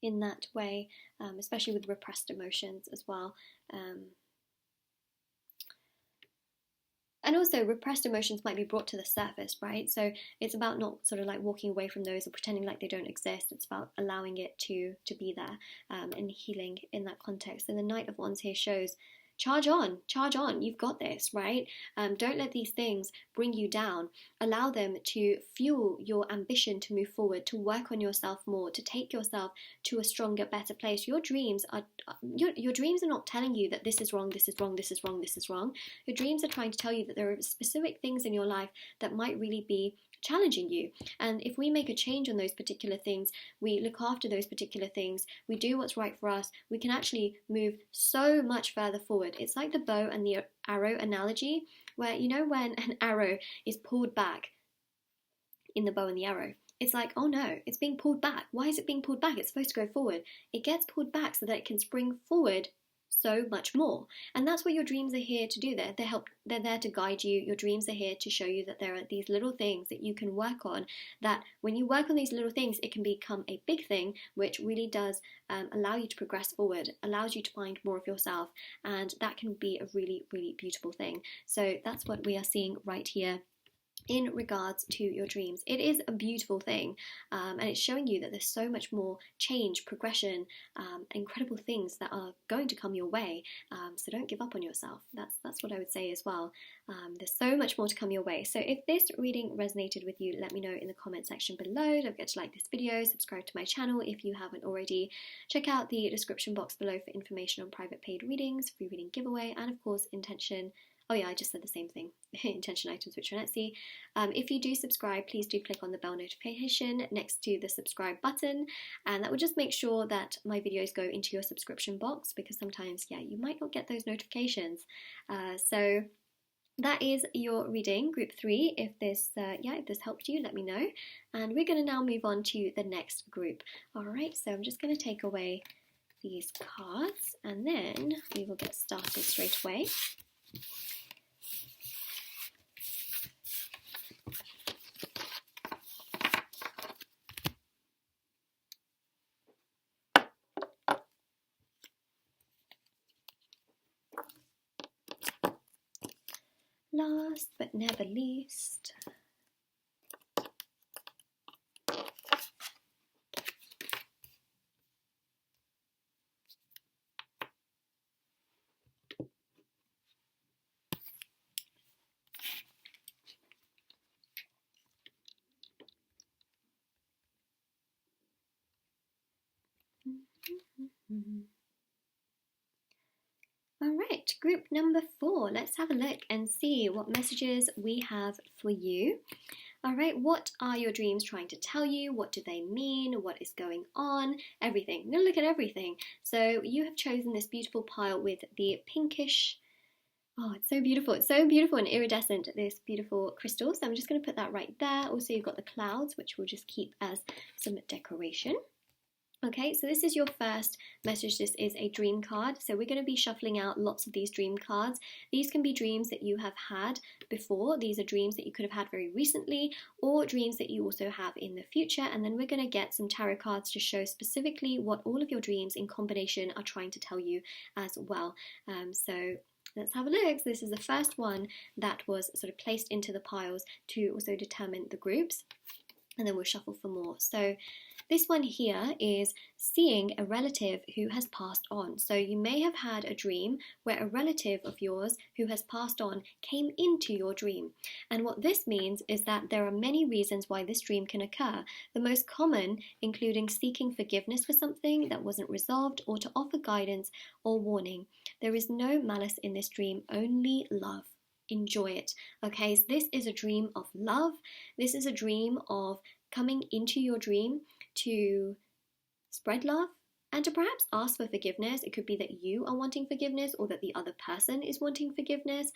in that way, especially with repressed emotions as well. And also, repressed emotions might be brought to the surface, right? So it's about not sort of like walking away from those or pretending like they don't exist. It's about allowing it to be there, and healing in that context. And the Knight of Wands here shows, charge on, you've got this, right? Don't let these things bring you down. Allow them to fuel your ambition to move forward, to work on yourself more, to take yourself to a stronger, better place. Your dreams are not telling you that this is wrong, this is wrong, this is wrong, this is wrong. Your dreams are trying to tell you that there are specific things in your life that might really be challenging you, and if we make a change on those particular things, we look after those particular things, we do what's right for us, we can actually move so much further forward. It's like the bow and the arrow analogy, where you know when an arrow is pulled back in the bow and the arrow, it's like, oh no, it's being pulled back. Why is it being pulled back? It's supposed to go forward. It gets pulled back so that it can spring forward so much more. And that's what your dreams are here to do. They're there to guide you. Your dreams are here to show you that there are these little things that you can work on, that when you work on these little things, it can become a big thing, which really does allow you to progress forward, allows you to find more of yourself, and that can be a really, really beautiful thing. So that's what we are seeing right here in regards to your dreams. It is a beautiful thing, and it's showing you that there's so much more change, progression, incredible things that are going to come your way, so don't give up on yourself. That's what I would say as well. There's so much more to come your way. So if this reading resonated with you, let me know in the comment section below. Don't forget to like this video, subscribe to my channel if you haven't already. Check out the description box below for information on private paid readings, free reading giveaway, and of course intention. Oh yeah, I just said the same thing. Intention items which are on Etsy. If you do subscribe, please do click on the bell notification next to the subscribe button, and that will just make sure that my videos go into your subscription box, because sometimes, yeah, you might not get those notifications. So that is your reading, group 3. If this helped you, let me know. And we're going to now move on to the next group. Alright, so I'm just going to take away these cards, and then we will get started straight away. Last but never least, Alright, group number 4. Let's have a look and see what messages we have for you. Alright, what are your dreams trying to tell you? What do they mean? What is going on? Everything. We're going to look at everything. So you have chosen this beautiful pile with the pinkish. Oh, it's so beautiful. It's so beautiful and iridescent, this beautiful crystal. So I'm just going to put that right there. Also, you've got the clouds, which we'll just keep as some decoration. Okay, so this is your first message. This is a dream card. So we're going to be shuffling out lots of these dream cards. These can be dreams that you have had before. These are dreams that you could have had very recently, or dreams that you also have in the future. And then we're going to get some tarot cards to show specifically what all of your dreams in combination are trying to tell you as well. So let's have a look. So this is the first one that was sort of placed into the piles to also determine the groups. and then we'll shuffle for more. So this one here is seeing a relative who has passed on. So you may have had a dream where a relative of yours who has passed on came into your dream. And what this means is that there are many reasons why this dream can occur. The most common including seeking forgiveness for something that wasn't resolved, or to offer guidance or warning. There is no malice in this dream, only love. Enjoy it. Okay, so this is a dream of love. This is a dream of coming into your dream to spread love and to perhaps ask for forgiveness. It could be that you are wanting forgiveness or that the other person is wanting forgiveness,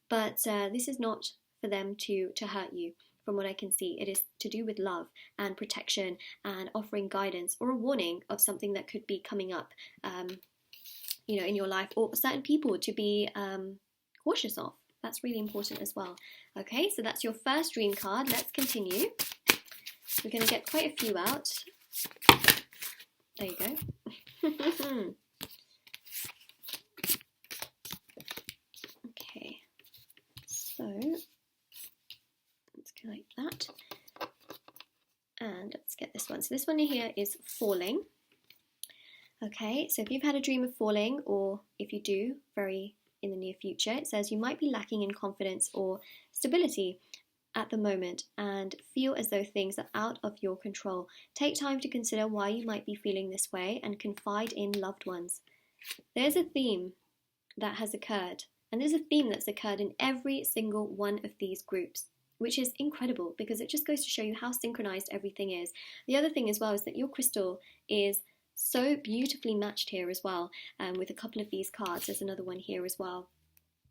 but this is not for them to hurt you. From what I can see, it is to do with love and protection and offering guidance or a warning of something that could be coming up in your life, or certain people to be cautious of. That's really important as well. Okay, so that's your first dream card. Let's continue. We're going to get quite a few out. There you go. Okay, so let's go like that. And let's get this one. So this one here is falling. Okay, so if you've had a dream of falling, or if you do, very in the near future, it says you might be lacking in confidence or stability at the moment and feel as though things are out of your control. Take time to consider why you might be feeling this way and confide in loved ones. There's a theme that has occurred, and there's a theme that's occurred in every single one of these groups, which is incredible because it just goes to show you how synchronized everything is. The other thing as well is that your crystal is so beautifully matched here as well, with a couple of these cards. There's another one here as well.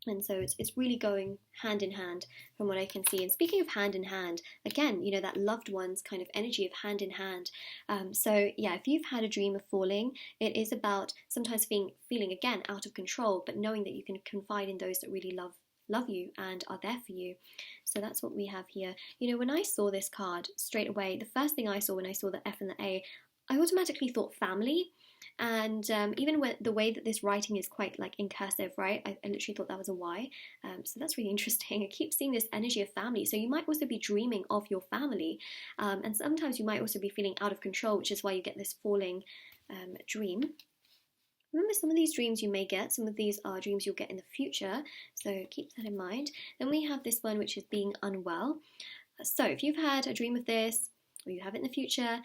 And so it's really going hand in hand from what I can see. And speaking of hand in hand, again, that loved ones kind of energy of hand in hand. So yeah, if you've had a dream of falling, it is about sometimes feeling again out of control, but knowing that you can confide in those that really love you and are there for you. So that's what we have here. When I saw this card straight away, the first thing I saw when I saw the F and the A, I automatically thought family. And even with the way that this writing is quite like in cursive, right? I literally thought that was a Y. So that's really interesting. I keep seeing this energy of family. So you might also be dreaming of your family. And sometimes you might also be feeling out of control, which is why you get this falling dream. Remember, some of these dreams you may get, some of these are dreams you'll get in the future. So keep that in mind. Then we have this one, which is being unwell. So if you've had a dream of this, or you have it in the future,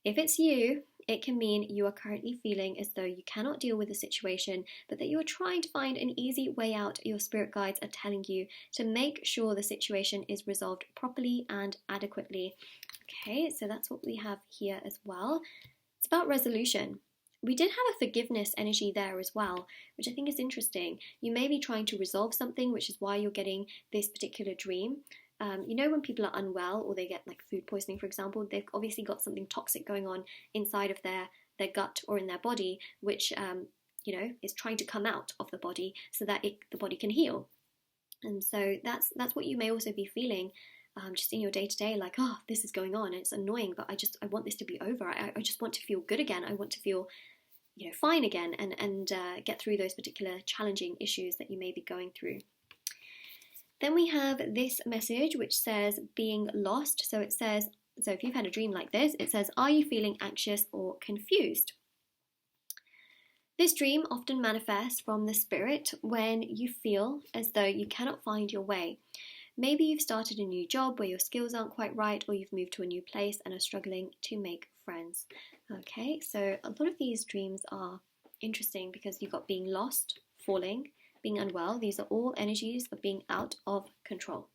if it's you, it can mean you are currently feeling as though you cannot deal with the situation, but that you are trying to find an easy way out. Your spirit guides are telling you to make sure the situation is resolved properly and adequately. Okay, so that's what we have here as well. It's about resolution. We did have a forgiveness energy there as well, which I think is interesting. You may be trying to resolve something, which is why you're getting this particular dream. When people are unwell or they get like food poisoning, for example, they've obviously got something toxic going on inside of their gut or in their body, which, is trying to come out of the body so that the body can heal. And so that's what you may also be feeling just in your day-to-day, like, oh, this is going on and it's annoying, but I want this to be over. I just want to feel good again. I want to feel fine again and get through those particular challenging issues that you may be going through. Then we have this message which says being lost. So it says, if you've had a dream like this, it says, are you feeling anxious or confused? This dream often manifests from the spirit when you feel as though you cannot find your way. Maybe you've started a new job where your skills aren't quite right, or you've moved to a new place and are struggling to make friends. Okay, so a lot of these dreams are interesting because you've got being lost, falling, being unwell. These are all energies of being out of control.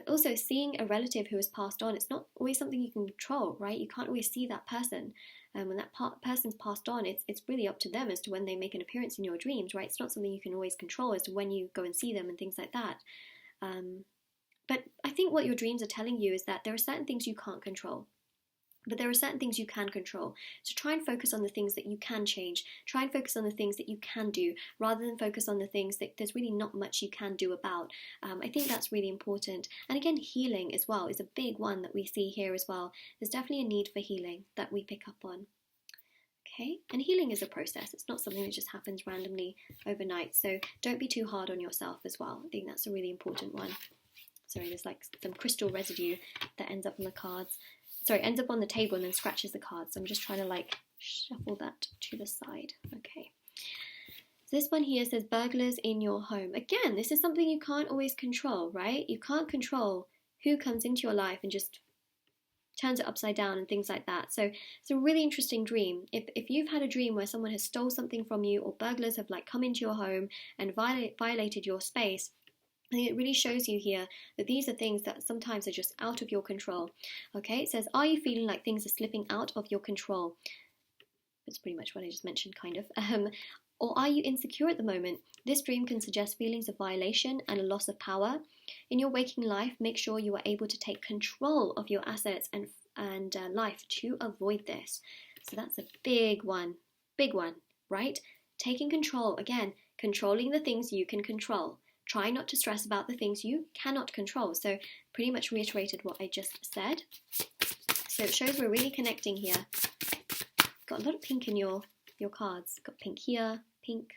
Also, seeing a relative who has passed on, it's not always something you can control, right? You can't always see that person. When that person's passed on, it's really up to them as to when they make an appearance in your dreams, right? It's not something you can always control as to when you go and see them and things like that. But I think what your dreams are telling you is that there are certain things you can't control. But there are certain things you can control. So try and focus on the things that you can change. Try and focus on the things that you can do, rather than focus on the things that there's really not much you can do about. I think that's really important. And again, healing as well is a big one that we see here as well. There's definitely a need for healing that we pick up on. Okay, and healing is a process. It's not something that just happens randomly overnight. So don't be too hard on yourself as well. I think that's a really important one. sorry, there's like some crystal residue that ends up on the cards. Sorry, ends up on the table and then scratches the cards. So I'm just trying to like shuffle that to the side. Okay. So this one here says burglars in your home. Again, this is something you can't always control, right? You can't control who comes into your life and just turns it upside down and things like that. So it's a really interesting dream. If you've had a dream where someone has stole something from you, or burglars have like come into your home and violated your space, I think it really shows you here that these are things that sometimes are just out of your control. Okay, it says, are you feeling like things are slipping out of your control? That's pretty much what I just mentioned, kind of. Or are you insecure at the moment? This dream can suggest feelings of violation and a loss of power. In your waking life, make sure you are able to take control of your assets and life to avoid this. So that's a big one, right? Taking control, again, controlling the things you can control. Try not to stress about the things you cannot control. So pretty much reiterated what I just said. So it shows we're really connecting here. Got a lot of pink in your cards. Got pink here, pink,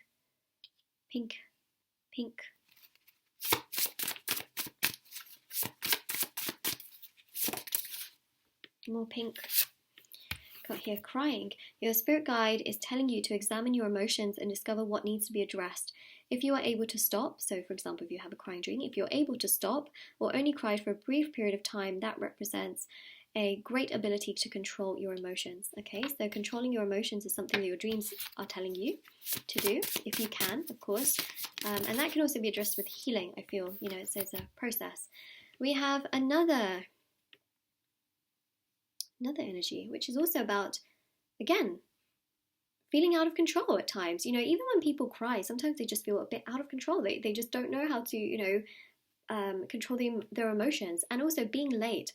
pink, pink. More pink. Got here crying. Your spirit guide is telling you to examine your emotions and discover what needs to be addressed. If you are able to stop, so for example, if you have a crying dream, if you're able to stop or only cry for a brief period of time, that represents a great ability to control your emotions. Okay, so controlling your emotions is something that your dreams are telling you to do, if you can, of course. And that can also be addressed with healing, I feel. You know, it says a process. We have another energy, which is also about, again, feeling out of control at times. You know, even when people cry, sometimes they just feel a bit out of control. They just don't know how to, you know, control their emotions. And also being late.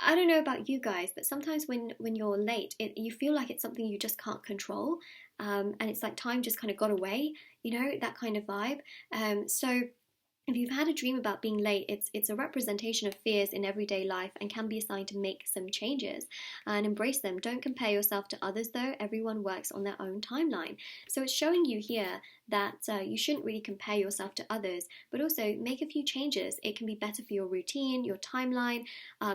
I don't know about you guys, but sometimes when you're late, you feel like it's something you just can't control. And it's like time just kind of got away, you know, that kind of vibe. So if you've had a dream about being late, it's a representation of fears in everyday life and can be assigned to make some changes and embrace them. Don't compare yourself to others though. Everyone works on their own timeline. So it's showing you here that you shouldn't really compare yourself to others, but also make a few changes. It can be better for your routine, your timeline.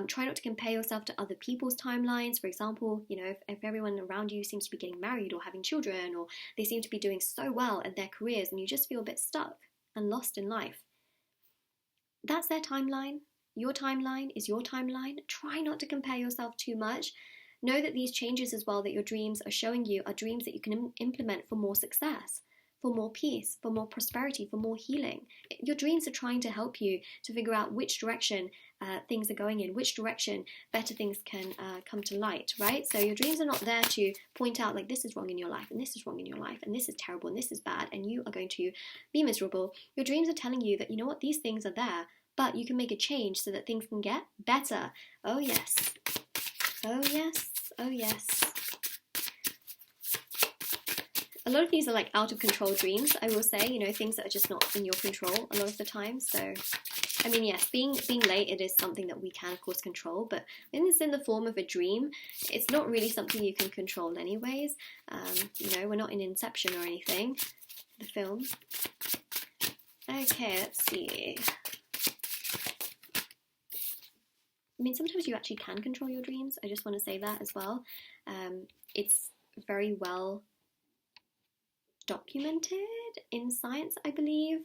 Try not to compare yourself to other people's timelines. For example, you know, if everyone around you seems to be getting married or having children, or they seem to be doing so well in their careers and you just feel a bit stuck and lost in life. That's their timeline. Your timeline is your timeline. Try not to compare yourself too much. Know that these changes as well that your dreams are showing you are dreams that you can implement for more success, for more peace, for more prosperity, for more healing. Your dreams are trying to help you to figure out which direction things are going in, which direction better things can come to light, right? So your dreams are not there to point out like this is wrong in your life and this is wrong in your life and this is terrible and this is bad and you are going to be miserable. Your dreams are telling you that, you know what, these things are there, but you can make a change so that things can get better. Oh yes. Oh yes. Oh yes. A lot of these are like out of control dreams, I will say, you know, things that are just not in your control a lot of the time. So, I mean, yes, being late, it is something that we can, of course, control. But when it's in the form of a dream, it's not really something you can control anyways. You know, we're not in Inception or anything, the film. Okay, let's see. I mean, sometimes you actually can control your dreams. I just want to say that as well. It's very well documented in science, I believe,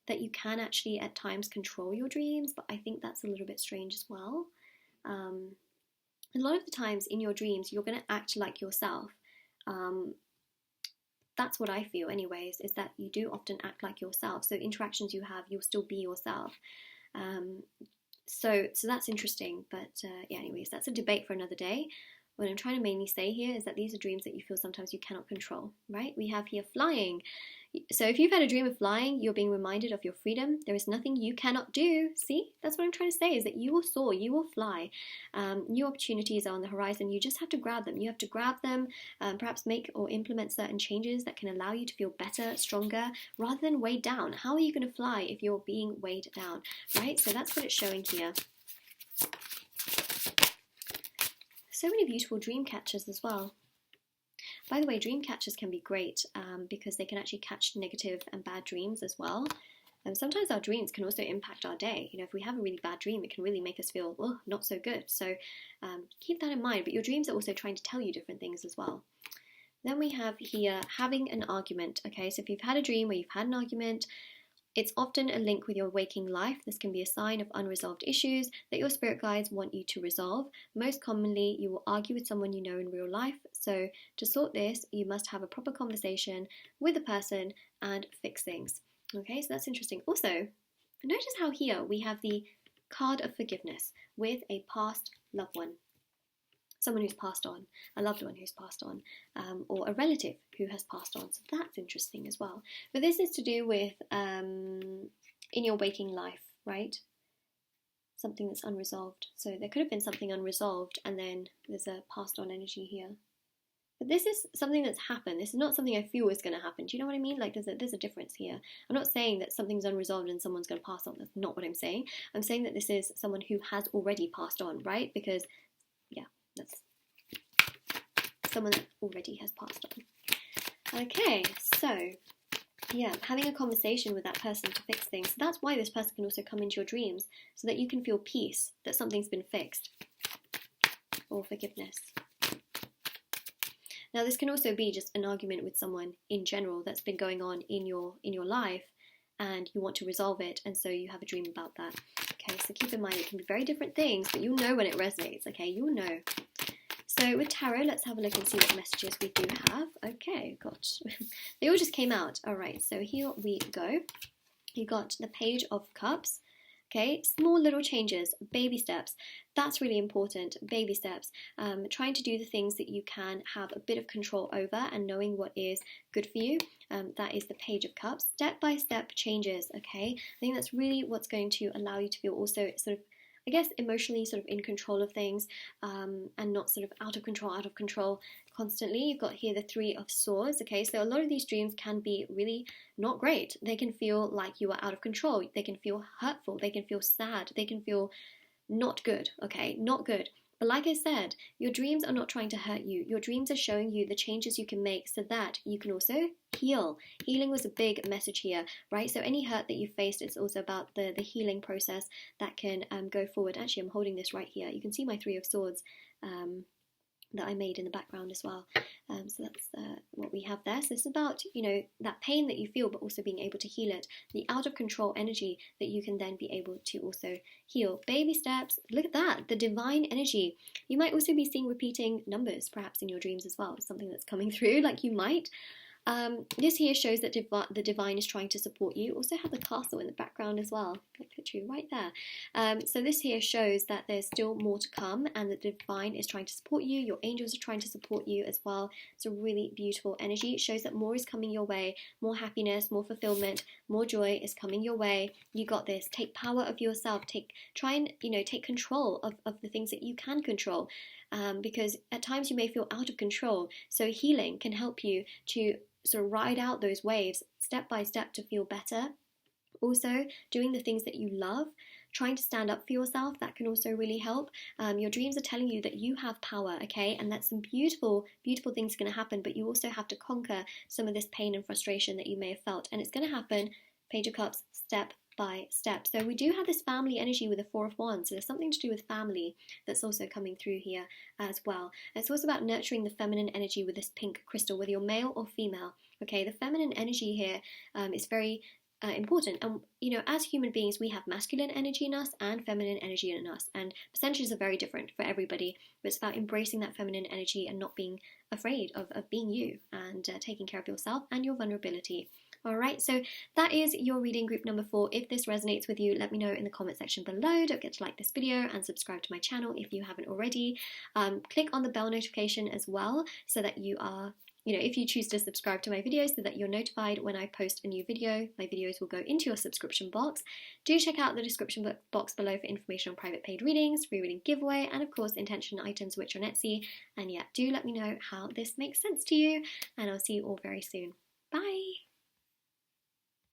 that you can actually at times control your dreams, but I think that's a little bit strange as well. A lot of the times in your dreams, you're going to act like yourself. That's what I feel anyways, is that you do often act like yourself. So interactions you have, you'll still be yourself. So that's interesting, but yeah, anyways, that's a debate for another day. What I'm trying to mainly say here is that these are dreams that you feel sometimes you cannot control, right? We have here flying. So if you've had a dream of flying, you're being reminded of your freedom. There is nothing you cannot do. See, that's what I'm trying to say, is that you will soar, you will fly. New opportunities are on the horizon. You just have to grab them. You have to grab them, perhaps make or implement certain changes that can allow you to feel better, stronger, rather than weighed down. How are you going to fly if you're being weighed down, right? So that's what it's showing here. So many beautiful dream catchers as well. By the way, dream catchers can be great because they can actually catch negative and bad dreams as well. sometimes our dreams can also impact our day. You know, if we have a really bad dream, it can really make us feel, oh, not so good. So keep that in mind. But your dreams are also trying to tell you different things as well. Then we have here having an argument. Okay, so if you've had a dream where you've had an argument, it's often a link with your waking life. This can be a sign of unresolved issues that your spirit guides want you to resolve. Most commonly, you will argue with someone you know in real life. So to sort this, you must have a proper conversation with the person and fix things. Okay, so that's interesting. Also, notice how here we have the card of forgiveness with a past loved one. Someone who's passed on, a loved one who's passed on, or a relative who has passed on. So that's interesting as well. But this is to do with in your waking life, right? Something that's unresolved. So there could have been something unresolved, and then there's a passed on energy here. But this is something that's happened. This is not something I feel is going to happen. Do you know what I mean? Like there's a difference here. I'm not saying that something's unresolved and someone's going to pass on. That's not what I'm saying. I'm saying that this is someone who has already passed on, right? Because, yeah, that's someone that already has passed on. Okay, so yeah, having a conversation with that person to fix things. So that's why this person can also come into your dreams, so that you can feel peace, that something's been fixed, or forgiveness. Now this can also be just an argument with someone in general that's been going on in your life, and you want to resolve it, and so you have a dream about that. Okay, so keep in mind it can be very different things, but you'll know when it resonates, okay? You'll know. So with tarot, let's have a look and see what messages we do have. Okay, gosh, they all just came out. All right, so here we go. You got the Page of Cups. Okay, small little changes, baby steps. That's really important, baby steps. Trying to do the things that you can have a bit of control over and knowing what is good for you. That is the Page of Cups. Step-by-step changes, okay? I think that's really what's going to allow you to feel also sort of, I guess, emotionally sort of in control of things, and not sort of out of control constantly. You've got here the Three of Swords, okay? So a lot of these dreams can be really not great. They can feel like you are out of control. They can feel hurtful. They can feel sad. They can feel not good, okay? Not good. But like I said, your dreams are not trying to hurt you. Your dreams are showing you the changes you can make so that you can also heal. Healing was a big message here, right? So any hurt that you faced, it's also about the healing process that can go forward. Actually, I'm holding this right here. You can see my Three of Swords that I made in the background as well. So that's what we have there. So it's about, you know, that pain that you feel, but also being able to heal it. The out of control energy that you can then be able to also heal. Baby steps. Look at that. The divine energy. You might also be seeing repeating numbers, perhaps in your dreams as well. Something that's coming through, like you might. This here shows that the divine is trying to support you. Also have the castle in the background as well. Got a picture right there. So this here shows that there's still more to come and that the divine is trying to support you. Your angels are trying to support you as well. It's a really beautiful energy. It shows that more is coming your way. More happiness, more fulfillment, more joy is coming your way. You got this. Take power of yourself. Try and, you know, take control of the things that you can control. Because at times you may feel out of control. So healing can help you to sort of ride out those waves step by step to feel better. Also, doing the things that you love, trying to stand up for yourself, that can also really help. Your dreams are telling you that you have power, okay? And that some beautiful, beautiful things are going to happen, but you also have to conquer some of this pain and frustration that you may have felt. And it's going to happen, Page of Cups, step by step. So we do have this family energy with the Four of Wands. So there's something to do with family that's also coming through here as well. And it's also about nurturing the feminine energy with this pink crystal, whether you're male or female. Okay, the feminine energy here is very important. And, you know, as human beings, we have masculine energy in us and feminine energy in us. And percentages are very different for everybody. But it's about embracing that feminine energy and not being afraid of being you and taking care of yourself and your vulnerability. Alright, so that is your reading group number 4. If this resonates with you, let me know in the comment section below. Don't forget to like this video and subscribe to my channel if you haven't already. Click on the bell notification as well so that you are, you know, if you choose to subscribe to my videos so that you're notified when I post a new video. My videos will go into your subscription box. Do check out the description box below for information on private paid readings, free reading giveaway, and of course intention items which are on Etsy. And yeah, do let me know how this makes sense to you, and I'll see you all very soon.